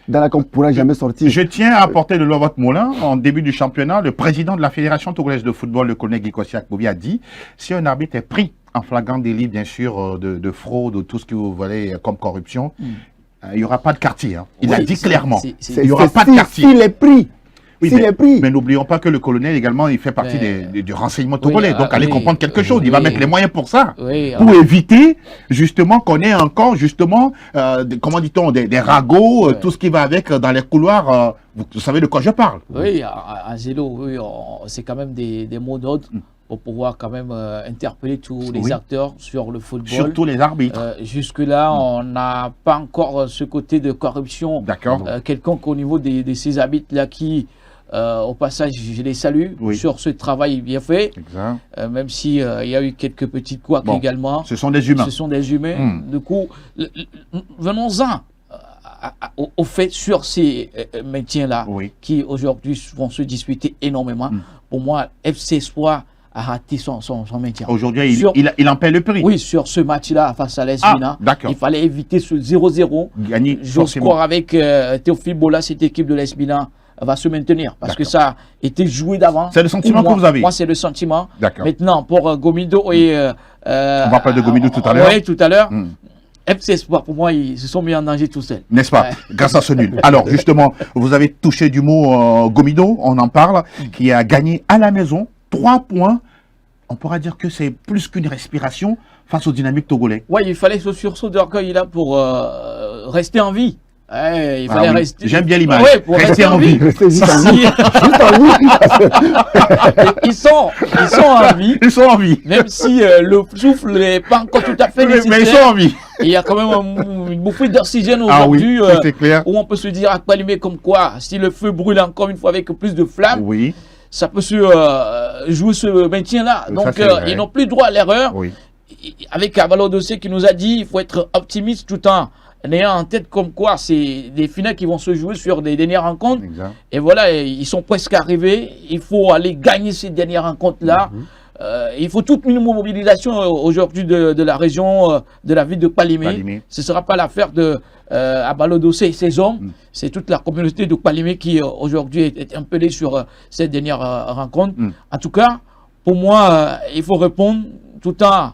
dans lesquels on ne pourra jamais sortir. Je tiens à apporter de l'eau à votre moulin. En début du championnat, le président de la Fédération togolaise de football, le colonel Gikossi Akbobi, a dit si un arbitre est pris en flagrant délit, bien sûr, de fraude ou tout ce que vous voulez comme corruption, il n'y aura pas de quartier. Il a dit clairement. Il n'y aura pas de quartier. S'il est pris. Oui, s'il est pris. Mais n'oublions pas que le colonel également, il fait partie du renseignement togolais. Donc, allez comprendre quelque chose. Il va mettre les moyens pour ça. Pour éviter, justement, qu'on ait encore, justement, comment dit-on, des ragots, tout ce qui va avec dans les couloirs. Vous savez de quoi je parle. Oui, à Zélo, oui, c'est quand même des mots d'ordre pour pouvoir quand même interpeller tous les acteurs sur le football. Surtout les arbitres. Jusque-là, on n'a pas encore ce côté de corruption quelconque au niveau de ces arbitres-là qui... au passage, je les salue sur ce travail bien fait, même s'il y a eu quelques petites couacs également. Ce sont des humains. Ce sont des humains. Du coup, venons-en au fait sur ces maintiens-là qui aujourd'hui vont se disputer énormément. Pour moi, FC Espoir a raté son maintien. Aujourd'hui, il en paie le prix. Oui, sur ce match-là face à l'AS Bina, il fallait éviter ce 0-0. J'ose croire avec Théophile Bola, cette équipe de l'AS Bina va se maintenir parce que ça a été joué d'avant. C'est le sentiment que vous avez? Moi, c'est le sentiment. Maintenant, pour Gomido et... on va parler de Gomido tout à l'heure. Oui, tout à l'heure. FC Espoir, pour moi, ils se sont mis en danger tout seuls. N'est-ce pas? Grâce à ce nul. Alors, justement, vous avez touché du mot Gomido, on en parle, qui a gagné à la maison 3 points. On pourra dire que c'est plus qu'une respiration face aux dynamiques togolais. Oui, il fallait ce sursaut d'orgueil là pour rester en vie. Il fallait rester. J'aime bien l'image. Ouais, pour rester en vie. Ils sont en vie. Ils sont en vie. Même si le souffle n'est pas encore tout à fait nécessaire. Mais ils sont en vie. Il y a quand même une bouffée d'oxygène aujourd'hui où on peut se dire à Kpalimé comme quoi, si le feu brûle encore une fois avec plus de flammes, ça peut se jouer ce maintien-là. Donc, ils n'ont plus droit à l'erreur. Avec Abalo Dossé qui nous a dit il faut être optimiste tout en ayant en tête comme quoi c'est des finales qui vont se jouer sur des dernières rencontres. Et voilà, ils sont presque arrivés. Il faut aller gagner ces dernières rencontres-là. Il faut toute une mobilisation aujourd'hui de la région, de la ville de Kpalimé. Ce ne sera pas l'affaire de Abalo Dossé et ses hommes. C'est toute la communauté de Kpalimé qui aujourd'hui est impellée sur cette dernière rencontre. En tout cas, pour moi, il faut répondre tout en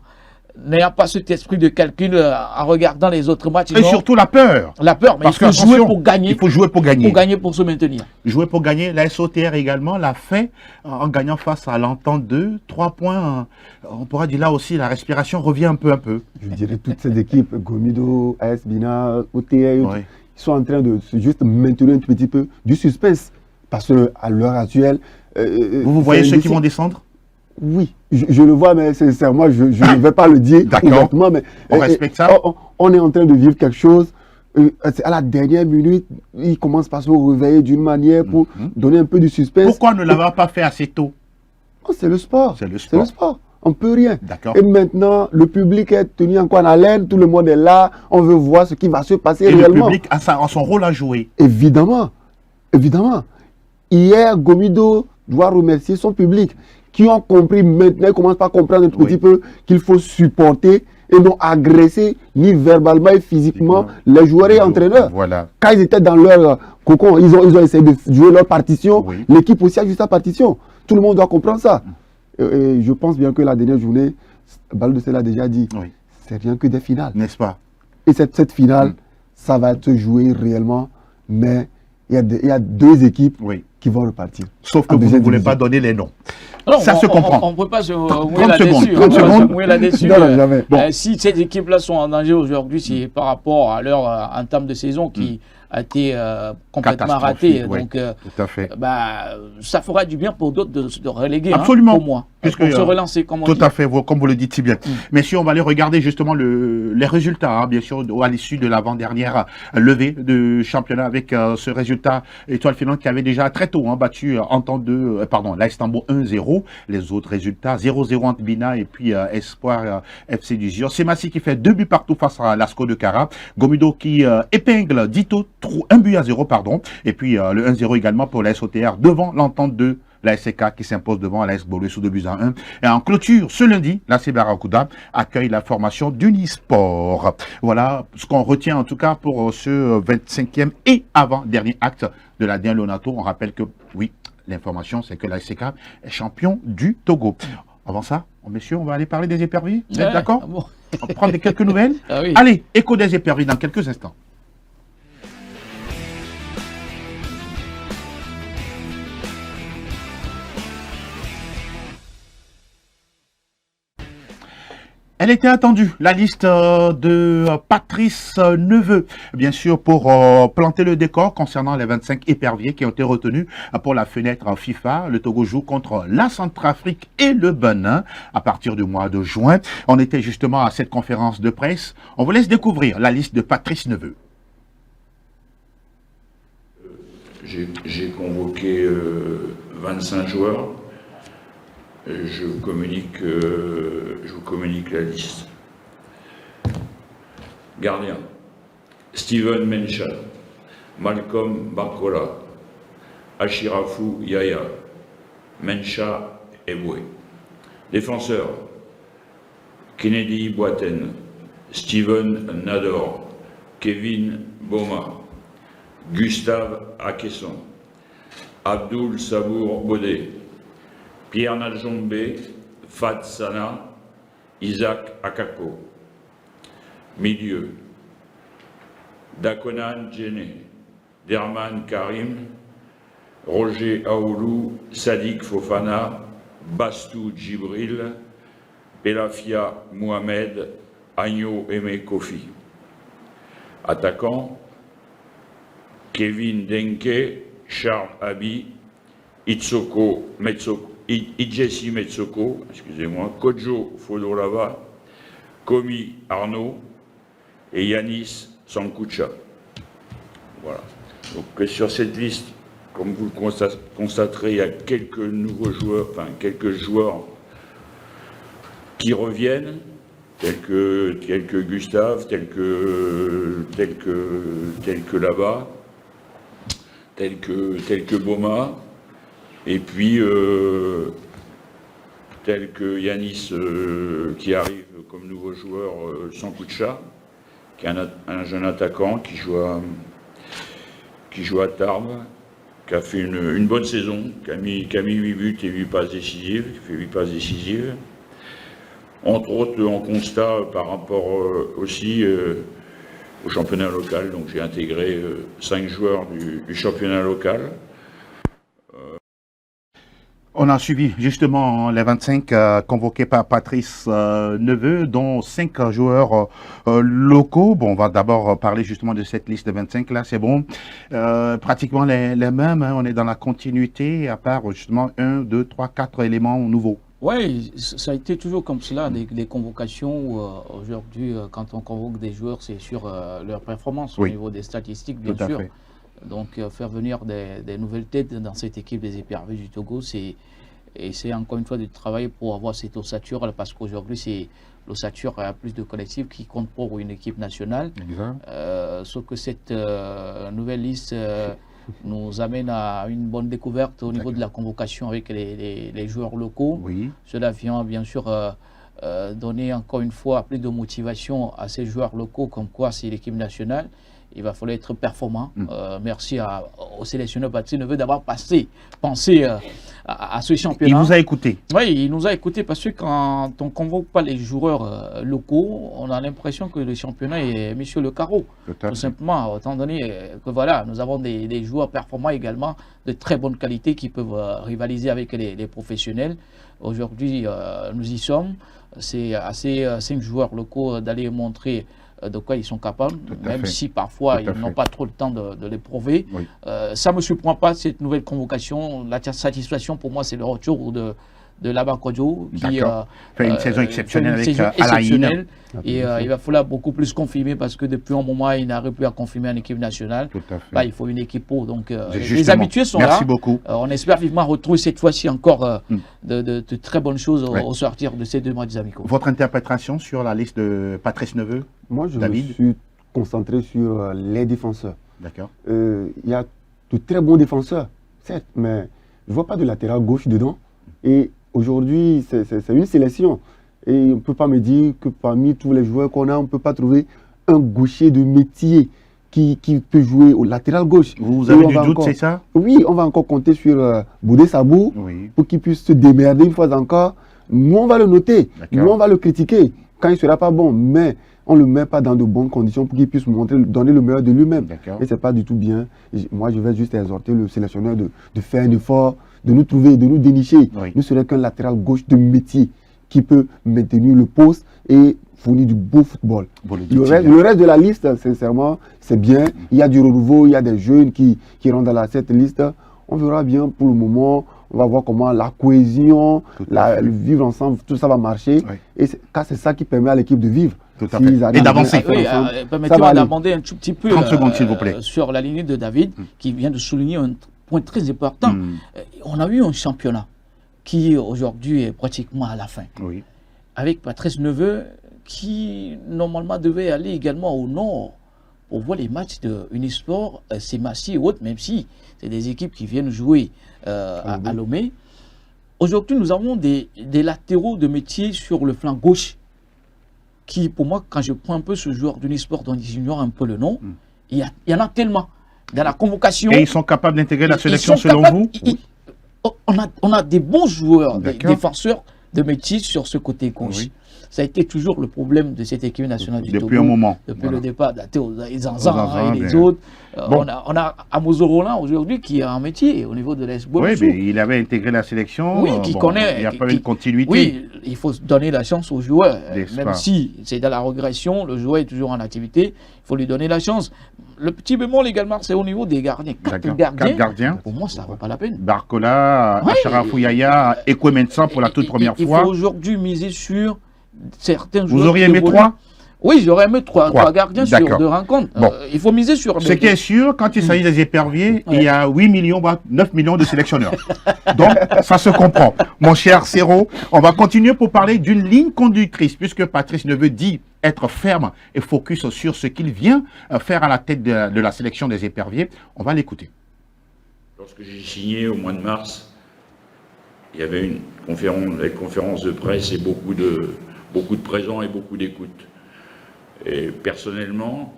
n'ayant pas cet esprit de calcul en regardant les autres matchs. Et surtout la peur. La peur, mais il faut jouer pour gagner. Il faut jouer pour gagner. Pour gagner, pour se maintenir. Jouer pour gagner. La SOTR également l'a fait en gagnant face à l'Entente 2. 3 points. On pourra dire là aussi, la respiration revient un peu. Je dirais toutes ces équipes, Gomido, AS Bina, OTR, ils sont en train de juste maintenir un petit peu du suspense. Parce qu'à l'heure actuelle... vous voyez ceux qui vont descendre? Oui, je le vois, mais sincèrement, je ne vais pas le dire ouvertement, mais on respecte ça. On est en train de vivre quelque chose. À la dernière minute, il commence par se réveiller d'une manière pour donner un peu de suspense. Pourquoi ne l'avoir pas fait assez tôt? C'est le sport. C'est le sport. On ne peut rien. Et maintenant, le public est tenu encore en haleine, tout le monde est là, on veut voir ce qui va se passer réellement. Le public a son rôle à jouer. Évidemment. Hier, Gomido doit remercier son public qui ont compris maintenant, ils commencent par comprendre un petit peu qu'il faut supporter et non agresser ni verbalement et physiquement les joueurs et entraîneurs. Quand ils étaient dans leur cocon, ils ont essayé de jouer leur partition. L'équipe aussi a joué sa partition. Tout le monde doit comprendre ça. Et je pense bien que la dernière journée, Balo Dossé l'a déjà dit, c'est rien que des finales. N'est-ce pas? Et cette finale, ça va être joué réellement, mais il y a 2 équipes qui vont repartir. Sauf que En vous ne deuxième voulez division. pas donner les noms. Non, Ça se comprend. On ne peut pas se 30 mouiller là-dessus. secondes, On 30 peut pas se secondes. mouiller là-dessus. Non, non, jamais. Bon. Si ces équipes-là sont en danger aujourd'hui, c'est par rapport à leur entame de saison qui a été complètement ratée. Catastrophique, oui. Donc, Tout à fait. ça fera du bien pour d'autres de reléguer. Absolument. Pour moi. Puisque, Pour se relancer, comme on Tout dit. à fait, comme vous le dites si bien. Messieurs, on va aller regarder justement les résultats, hein, bien sûr, à l'issue de l'avant-dernière levée de championnat avec ce résultat Étoile Filante qui avait déjà très tôt battu l'AS Tambour 1-0. Les autres résultats, 0-0 entre Bina et puis Espoir FC du Gion. C'est Massi qui fait 2 buts partout face à l'Asco de Cara. Gomido qui épingle Dito, 1-0, pardon. Et puis le 1-0 également pour la SOTR devant l'entente de la SCK qui s'impose devant la Bolé sous 2-1. Et en clôture, ce lundi, la Barracuda accueille la formation d'Unisport. Voilà ce qu'on retient en tout cas pour ce 25e et avant-dernier acte de la DN Lonato. On rappelle que, oui, l'information, c'est que la SCK est champion du Togo. Avant ça, messieurs, on va aller parler des éperviers. Vous êtes d'accord? Bon. On va prendre quelques nouvelles. Ah oui. Allez, écho des éperviers dans quelques instants. Elle était attendue, la liste de Patrice Neveu, bien sûr, pour planter le décor concernant les 25 éperviers qui ont été retenus pour la fenêtre FIFA. Le Togo joue contre la Centrafrique et le Bénin à partir du mois de juin. On était justement à cette conférence de presse. On vous laisse découvrir la liste de Patrice Neveu. J'ai convoqué 25 joueurs. Je vous communique la liste. Gardien, Steven Mencha, Malcolm Barcola, Achirafou Yaya, Mencha Eboué. Défenseur, Kennedy Boiten, Steven Nador, Kevin Boma, Gustave Akesson, Abdoul Sabour Baudet, Pierre Nadjombe, Fad Sana, Isaac Akako. Milieu, Dakonan Djene, Derman Karim, Roger Aoulou, Sadik Fofana, Bastou Djibril, Pelafia Mohamed, Agno Aimé Kofi. Attaquant, Kevin Denke, Charles Abi, Itsoko Metsoko, Idjessi Metsoko, excusez-moi, Kodjo Fodolava, Komi Arnaud et Yanis Sankucha. Voilà. Donc sur cette liste, comme vous le constaterez, il y a quelques nouveaux joueurs, enfin quelques joueurs qui reviennent, tels que Gustave, tels que là-bas, tels que Boma. Et puis, tel que Yanis qui arrive comme nouveau joueur Sankucha, qui est un jeune attaquant qui joue à Tarbes, qui a fait une bonne saison, qui a mis 8 buts et 8 passes décisives, qui fait 8 passes décisives. Entre autres, on constate par rapport aussi au championnat local. Donc j'ai intégré 5 joueurs du championnat local. On a suivi justement les 25 convoqués par Patrice Neveu, dont 5 joueurs locaux. Bon, on va d'abord parler justement de cette liste de 25 là, c'est bon. Pratiquement les mêmes, hein, on est dans la continuité, à part justement 1, 2, 3, 4 éléments nouveaux. Oui, ça a été toujours comme cela, des convocations. Aujourd'hui, quand on convoque des joueurs, c'est sur leur performance au niveau des statistiques, bien sûr. Fait. Donc, faire venir des nouvelles têtes dans cette équipe des éperviers du Togo, c'est encore une fois de travailler pour avoir cette ossature, parce qu'aujourd'hui, c'est l'ossature à plus de collectifs qui compte pour une équipe nationale. Sauf que cette nouvelle liste nous amène à une bonne découverte au niveau de la convocation avec les joueurs locaux. Oui. Cela vient bien sûr donner encore une fois plus de motivation à ces joueurs locaux, comme quoi c'est l'équipe nationale. il va falloir être performant. Merci au sélectionneur Patrice Neveu d'avoir pensé à ce championnat. Il vous a écouté. Oui, il nous a écouté parce que quand on ne convoque pas les joueurs locaux, on a l'impression que le championnat est Monsieur le carreau. Tout simplement, étant donné que voilà, nous avons des joueurs performants également, de très bonne qualité qui peuvent rivaliser avec les professionnels. Aujourd'hui, nous y sommes. C'est à ces 5 joueurs locaux d'aller montrer de quoi ils sont capables, même si parfois ils n'ont pas trop le temps de les prouver. Oui. Ça ne me surprend pas, cette nouvelle convocation. La satisfaction pour moi, c'est le retour de Laban Kodjo qui fait une saison exceptionnelle avec Alain. Et il va falloir beaucoup plus confirmer parce que depuis un moment, il n'arrive plus à confirmer en équipe nationale. Tout à fait. Là, il faut une équipe pour. Donc, les habitués sont là. Merci beaucoup. On espère vivement retrouver cette fois-ci encore de très bonnes choses au sortir de ces 2 matchs amicaux. Votre interprétation sur la liste de Patrice Neveu? Moi, je David? me suis concentré sur les défenseurs. D'accord. Il y a de très bons défenseurs, certes, mais je ne vois pas de latéral gauche dedans. Et aujourd'hui, c'est une sélection. Et on ne peut pas me dire que parmi tous les joueurs qu'on a, on ne peut pas trouver un gaucher de métier qui peut jouer au latéral gauche. Vous avez du doute, c'est ça? Oui, on va encore compter sur Boudé Sabou pour qu'il puisse se démerder une fois encore. Nous, on va le noter. Nous, on va le critiquer quand il ne sera pas bon. Mais on ne le met pas dans de bonnes conditions pour qu'il puisse donner le meilleur de lui-même. Et ce n'est pas du tout bien. Moi, je vais juste exhorter le sélectionneur de faire un effort, de nous trouver, de nous dénicher. Ne serait qu'un latéral gauche de métier qui peut maintenir le poste et fournir du beau football. Le reste de la liste, sincèrement, c'est bien. Il y a du renouveau, il y a des jeunes qui rentrent dans cette liste. On verra bien pour le moment. On va voir comment la cohésion, le vivre ensemble, tout ça va marcher. Et c'est ça qui permet à l'équipe de vivre. Et d'avancer. Permettez-moi d'amender un tout petit peu 30 secondes, s'il vous plaît. Sur la ligne de David, qui vient de souligner un point très important. On a eu un championnat qui aujourd'hui est pratiquement à la fin. Avec Patrice Neveu, qui normalement devait aller également au nord pour voir les matchs de Unisport, Semassi et autres, même si c'est des équipes qui viennent jouer à Lomé. Aujourd'hui, nous avons des latéraux de métier sur le flanc gauche qui, pour moi, quand je prends un peu ce joueur d'Unisport dont j'ignore un peu le nom, il y en a tellement dans la convocation. Et ils sont capables d'intégrer la sélection selon vous? On a des bons joueurs, des défenseurs de métier sur ce côté gauche. Ça a été toujours le problème de cette équipe nationale du Togo. Depuis un moment. Depuis le départ d'Athéo Zanzan et les autres. On a Amozo Roland aujourd'hui qui est en métier au niveau de l'Esbois. Oui, mais il avait intégré la sélection. Oui, qui connaît. Il n'y a pas eu de continuité. Oui, il faut donner la chance aux joueurs. Même si c'est dans la régression, le joueur est toujours en activité, il faut lui donner la chance. Le petit bémol également, c'est au niveau des gardiens. 4 gardiens. Pour moi, ça ne vaut pas la peine. Barcola, Acharafou Yaya, Ekwemensa pour la toute première fois. Il faut aujourd'hui miser sur certains joueurs. Vous auriez aimé 3? Oui, j'aurais aimé 3 gardiens sur 2 rencontres. Il faut miser sur... Ce qui est sûr, quand il s'agit des éperviers, il y a 8 millions, 9 millions de sélectionneurs. Donc, ça se comprend. Mon cher Serrault, on va continuer pour parler d'une ligne conductrice, puisque Patrice Neveu dit être ferme et focus sur ce qu'il vient faire à la tête de la sélection des éperviers. On va l'écouter. Lorsque j'ai signé au mois de mars, il y avait une conférence de presse et beaucoup de présents et beaucoup d'écoute. Et personnellement,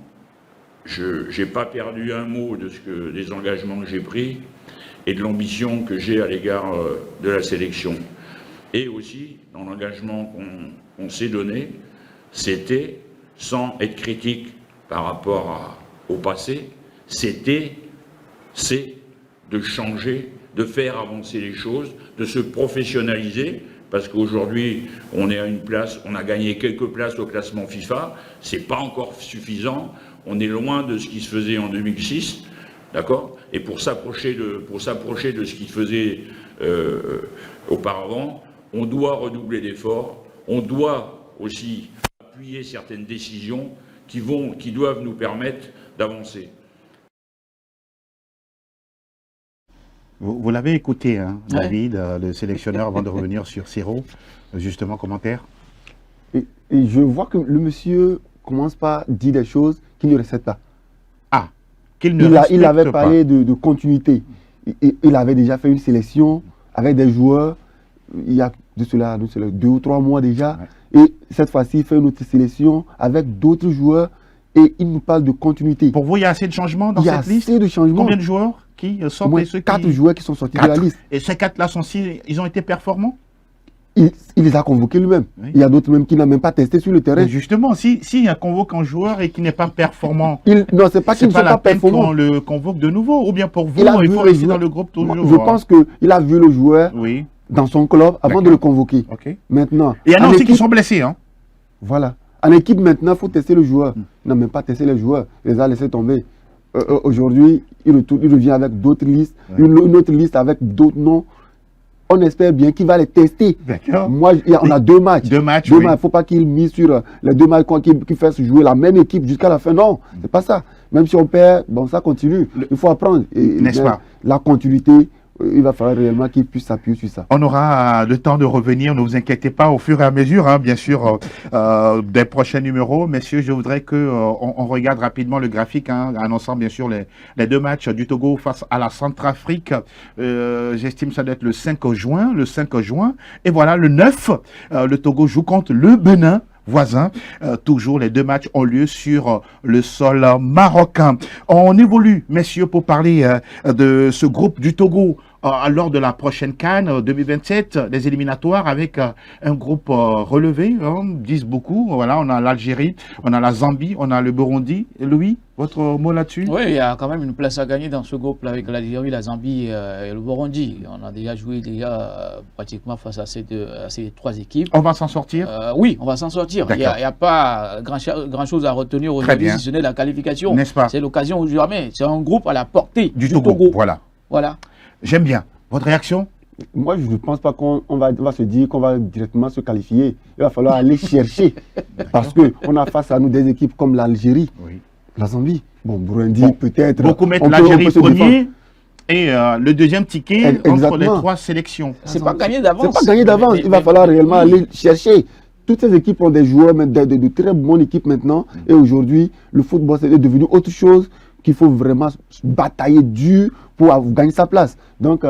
je n'ai pas perdu un mot des engagements que j'ai pris et de l'ambition que j'ai à l'égard de la sélection. Et aussi, dans l'engagement qu'on s'est donné, c'était, sans être critique par rapport au passé, c'est de changer, de faire avancer les choses, de se professionnaliser. Parce qu'aujourd'hui, on est à une place, on a gagné quelques places au classement FIFA, c'est pas encore suffisant, on est loin de ce qui se faisait en 2006, d'accord? Et pour s'approcher de ce qui se faisait auparavant, on doit redoubler d'efforts, on doit aussi appuyer certaines décisions qui doivent nous permettre d'avancer. Vous l'avez écouté, hein, David, le sélectionneur, avant de revenir sur Serrault. Justement, commentaire. Et je vois que le monsieur commence par dire des choses qu'il ne respecte pas. Ah, qu'il ne respecte pas. Il avait parlé de continuité. Il avait déjà fait une sélection avec des joueurs, il y a de cela 2 ou 3 mois déjà. Et cette fois-ci, il fait une autre sélection avec d'autres joueurs. et il nous parle de continuité. Pour vous, il y a assez de changements dans Il y a cette liste? assez de changements. Combien de joueurs qui sortent Moi, et ceux 4 qui... joueurs qui sont sortis de la liste. Et ces 4-là, ils ont été performants? Il les a convoqués lui-même. Oui. Il y a d'autres même qui n'ont même pas testé sur le terrain. Mais justement, si y a convoque un joueur et qui n'est pas performant, Non, c'est pas qu'ils c'est ne sont pas la pas peine qu'on performants. le convoque de nouveau. Ou bien pour vous, Il a il vu faut le rester joueur. dans le groupe toujours. Je pense qu'il a vu le joueur Oui, dans son club avant de le convoquer. ok. Et Maintenant, il y en a en aussi équipe- qui sont blessés. Hein. Voilà. En équipe, maintenant, il faut tester le joueur. Il n'a même pas testé les joueurs. Il les a laissés tomber. Aujourd'hui, il revient avec d'autres listes, Ouais. une autre liste avec d'autres noms. On espère bien qu'il va les tester. D'accord. Moi, on a 2 matchs. 2 matchs, Il oui. ne faut pas qu'il mise sur les 2 matchs qu'il fasse jouer la même équipe jusqu'à la fin. Non, c'est pas ça. Même si on perd, bon, ça continue. Il faut apprendre. N'est-ce pas? La continuité, il va falloir réellement qu'il puisse s'appuyer sur ça. On aura le temps de revenir, ne vous inquiétez pas, au fur et à mesure, hein, bien sûr, des prochains numéros. Messieurs, je voudrais qu'on regarde rapidement le graphique, hein, annonçant bien sûr les 2 matchs du Togo face à la Centrafrique. J'estime ça doit être le 5 juin. Et voilà, le 9, le Togo joue contre le Bénin. Voisins, toujours les 2 matchs ont lieu sur le sol marocain. On évolue, messieurs, pour parler de ce groupe du Togo lors de la prochaine CAN 2027, les éliminatoires avec un groupe relevé, disent beaucoup. Voilà, on a l'Algérie, on a la Zambie, on a le Burundi. Louis, votre mot là-dessus? Oui, il y a quand même une place à gagner dans ce groupe-là avec l'Algérie, la Zambie et le Burundi. On a déjà joué pratiquement face à ces 3 équipes. On va s'en sortir? Oui, on va s'en sortir. Il n'y a pas grand-chose à retenir aujourd'hui, bien. si ce n'est la qualification. N'est-ce pas? C'est l'occasion ou jamais. C'est un groupe à la portée Du Togo. Voilà. Voilà. J'aime bien. Votre réaction? Moi, je ne pense pas qu'on va se dire qu'on va directement se qualifier. Il va falloir aller chercher. Parce qu'on a face à nous des équipes comme l'Algérie, Oui. la Zambie, bon, Burundi, Bon, peut-être. Beaucoup mettent on peut l'Algérie se défendre. premier et le deuxième ticket entre les Exactement. 3 sélections. C'est pas gagné d'avance. C'est pas gagné d'avance. Il va falloir réellement aller chercher. Toutes ces équipes ont des joueurs, mais de très bonnes équipes maintenant. Et aujourd'hui, le football c'est devenu autre chose qu'il faut vraiment batailler dur pour gagner sa place. Donc,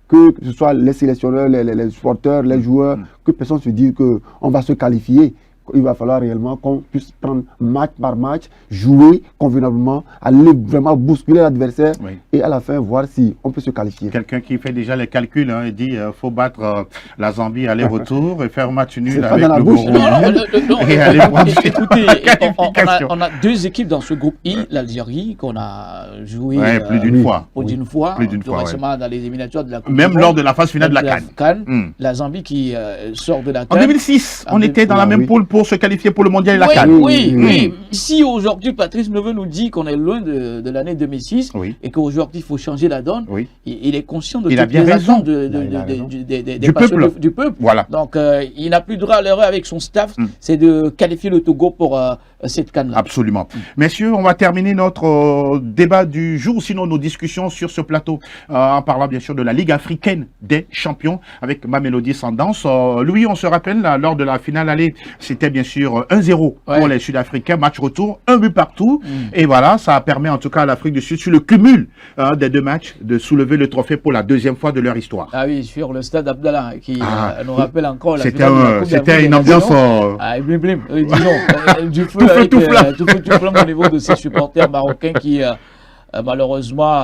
que ce soit les sélectionneurs, les supporters, les joueurs, que personne se dise qu'on va se qualifier. Il va falloir réellement qu'on puisse prendre match par match, jouer convenablement, aller vraiment bousculer l'adversaire Oui. et à la fin voir si on peut se qualifier. Quelqu'un qui fait déjà les calculs, hein, il dit faut battre la Zambie aller-retour et faire match nul C'est pas avec dans la le bouche. Burundi. Et aller prendre Écoutez, qualification. on a 2 équipes dans ce groupe I, l'Algérie, qu'on a joué Ouais, plus d'une oui. fois. plus d'une fois, Plus d'une fois, récemment dans les éliminatoires de la Coupe Même du lors Monde, de la phase finale de la CAN. La La Zambie qui sort de la En CAN. 2006, on En était dans la ah, même oui. poule pour se qualifier pour le mondial et la Oui, CAN. oui, Oui. oui. Si aujourd'hui Patrice Neveu nous dit qu'on est loin de l'année 2006 Oui. et qu'aujourd'hui il faut changer la donne, Oui. il est conscient de Il a toutes bien les raison. attentes Il a raison. des Du passionnés peuple. du peuple. Voilà. Donc il n'a plus droit à l'erreur avec son staff, c'est de qualifier le Togo pour cette CAN-là. Absolument. Messieurs, on va terminer notre débat du jour, sinon nos discussions sur ce plateau, en parlant bien sûr de la Ligue africaine des champions avec Mamelodi Sundowns. Louis, on se rappelle, là, lors de la finale aller, c'était bien sûr 1-0 pour les Sud-Africains, match retour, 1 but partout. Et voilà, ça permet en tout cas à l'Afrique du Sud, sur le cumul des 2 matchs, de soulever le trophée pour la 2e fois de leur histoire. Ah oui, sur le stade Abdallah, qui nous rappelle encore la C'était finale de la Coupe d'Afrique une des ambiance... Nations. Ah, blim blim, disons, du feu, Tout feu, avec, tout flamme. tout feu, tout flamme au niveau de ces supporters marocains qui malheureusement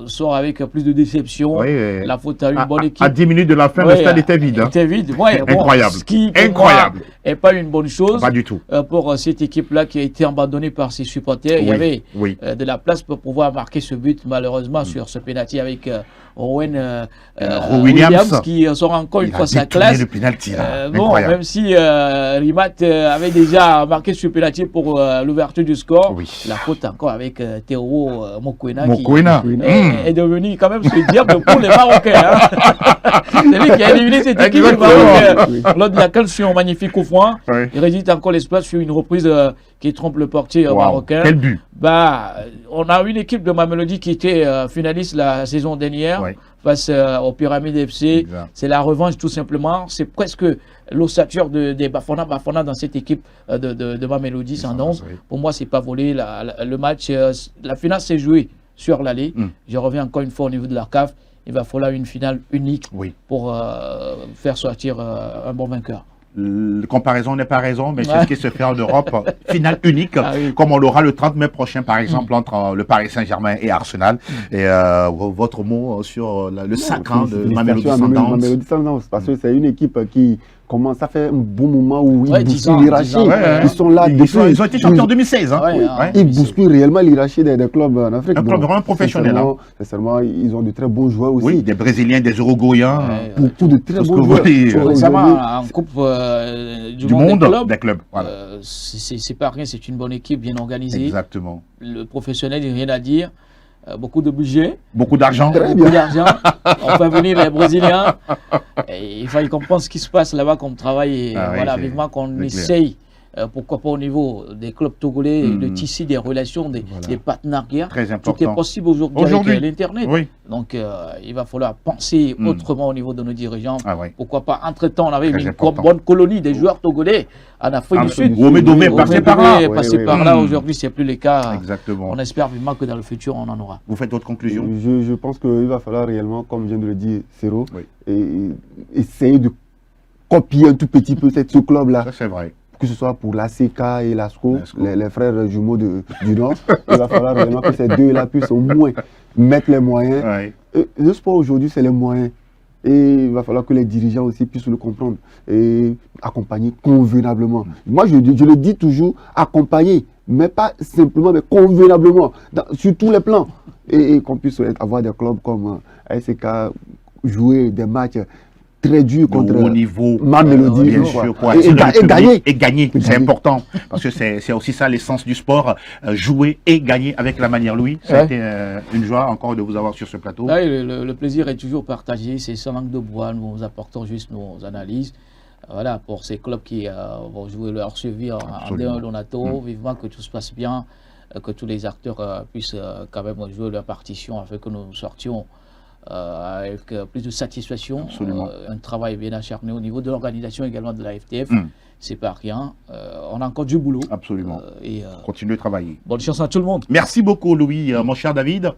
sort avec plus de déception. Oui, La faute à une bonne équipe. À 10 minutes de la fin, le Ouais, stade était vide. Il était vide. Ouais, bon, Incroyable. ce qui, pour Incroyable. moi, n'est pas une bonne chose Pas du tout. pour cette équipe-là qui a été abandonnée par ses supporters. Il y avait de la place pour pouvoir marquer ce but, malheureusement, sur ce pénalty avec Owen Williams qui sort encore une fois sa classe. Le penalty, là. Bon, Incroyable. même si Rimat avait déjà marqué ce penalty pour l'ouverture du score, la faute encore avec Théo Mokoena qui est devenu quand même ce diable pour les Marocains. Hein. C'est lui qui a éliminé cette équipe marocaine lors de la CAN sur un magnifique coup franc. Il résiste encore l'exploit sur une reprise qui trompe le portier marocain. Quel but! On a une équipe de Mamelodi qui était finaliste la saison dernière face au Pyramide FC. C'est la revanche tout simplement. C'est presque l'ossature des Bafana dans cette équipe de Mamelodi Sundowns. Pour moi, c'est pas volé. Le match, la finale s'est jouée sur l'aller. Je reviens encore une fois au niveau de la CAF. Il va falloir une finale unique pour faire sortir un bon vainqueur. comparaison n'est pas raison, mais c'est ce qui se fait en Europe. Finale unique, comme on l'aura le 30 mai prochain, par exemple, entre le Paris Saint-Germain et Arsenal. Et votre mot sur le sacre de Mamelodi Sundowns. Parce que c'est une équipe qui commence, ça fait un bon moment où ils bousculent 10 l'hierarchie. ans, Ils sont là ils ont été champions en 2016. Ils bousculent réellement l'hierarchie des clubs en Afrique. Un club vraiment professionnel. Sincèrement, ils ont de très bons joueurs aussi. Oui, des Brésiliens, des Uruguayens. Beaucoup de très bons joueurs. Récemment, en Coupe du Monde des clubs. Voilà. C'est pas rien, c'est une bonne équipe, bien organisée. Exactement. Le professionnel, il n'y a rien à dire. Beaucoup de budget. Beaucoup d'argent. Beaucoup d'argent. On fait venir les Brésiliens. Et il faut comprendre ce qui se passe là-bas comme travail. Et voilà, vivement qu'on essaye, pourquoi pas au niveau des clubs togolais, de tisser des relations, des partenariats. Très important. Tout est possible aujourd'hui avec l'Internet. Oui. Donc, il va falloir penser autrement au niveau de nos dirigeants. Pourquoi pas, entre-temps, on avait une bonne colonie des joueurs togolais en Afrique du Sud. Omedome passé par là. Passé par là. Aujourd'hui, ce n'est plus le cas. Exactement. On espère vivement que dans le futur, on en aura. Vous faites votre conclusion? Je pense qu'il va falloir réellement, comme vient de le dire Sero, essayer de copier un tout petit peu ce club-là. Ça, c'est vrai. Que ce soit pour l'ACK et l'ASCO, les frères jumeaux du Nord, il va falloir réellement que ces deux-là puissent au moins mettre les moyens. Le sport aujourd'hui, c'est les moyens. Et il va falloir que les dirigeants aussi puissent le comprendre et accompagner convenablement. Moi, je le dis toujours, accompagner, mais pas simplement, mais convenablement, sur tous les plans. Et qu'on puisse avoir des clubs comme ASK, jouer des matchs très dur contre au niveau Mamelodi, bien sûr, et gagner, c'est important parce que c'est aussi ça l'essence du sport, jouer et gagner avec la manière Louis. Ça a été une joie encore de vous avoir sur ce plateau. Le plaisir est toujours partagé, c'est sans langue de bois, nous apportons juste nos analyses. Voilà, pour ces clubs qui vont jouer leur survie en D1 Lonato, vivement que tout se passe bien, que tous les acteurs puissent quand même jouer leur partition afin que nous sortions avec plus de satisfaction. Un travail bien acharné au niveau de l'organisation également de la FTF. C'est pas rien. On a encore du boulot. Absolument. Continuez de travailler. Bonne chance à tout le monde. Merci beaucoup, Louis. Mon cher David.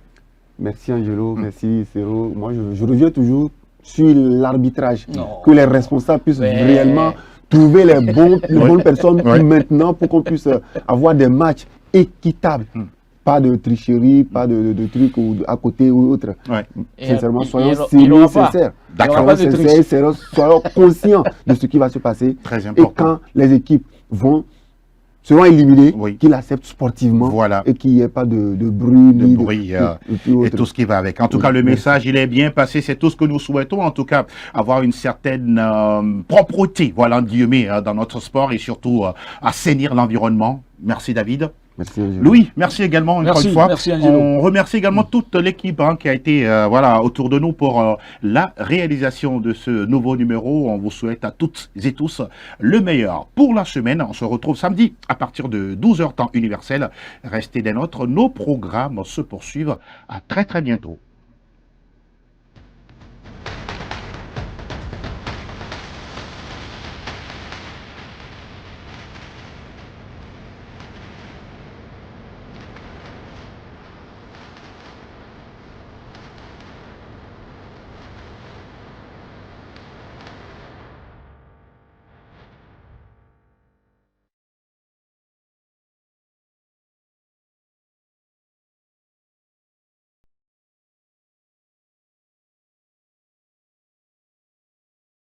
Merci, Angelo. Merci, Sero. Moi, je reviens toujours sur l'arbitrage. Que les responsables puissent réellement trouver les bonnes personnes maintenant pour qu'on puisse avoir des matchs équitables. Pas de tricherie, pas de trucs à côté ou autre. Sincèrement, soyons sérieux, sincères. Soyons conscients de ce qui va se passer. Très important. Et quand les équipes seront éliminées, qu'ils acceptent sportivement et qu'il n'y ait pas de bruit, et tout ce qui va avec. En tout cas, le message, il est bien passé. C'est tout ce que nous souhaitons. En tout cas, avoir une certaine propreté, voilà, dans notre sport et surtout assainir l'environnement. Merci, David. Merci, Angelo. Louis, merci également une fois. Merci, Angelo. On remercie également toute l'équipe qui a été autour de nous pour la réalisation de ce nouveau numéro. On vous souhaite à toutes et tous le meilleur pour la semaine. On se retrouve samedi à partir de 12h temps universel. Restez des nôtres. Nos programmes se poursuivent. À très très bientôt.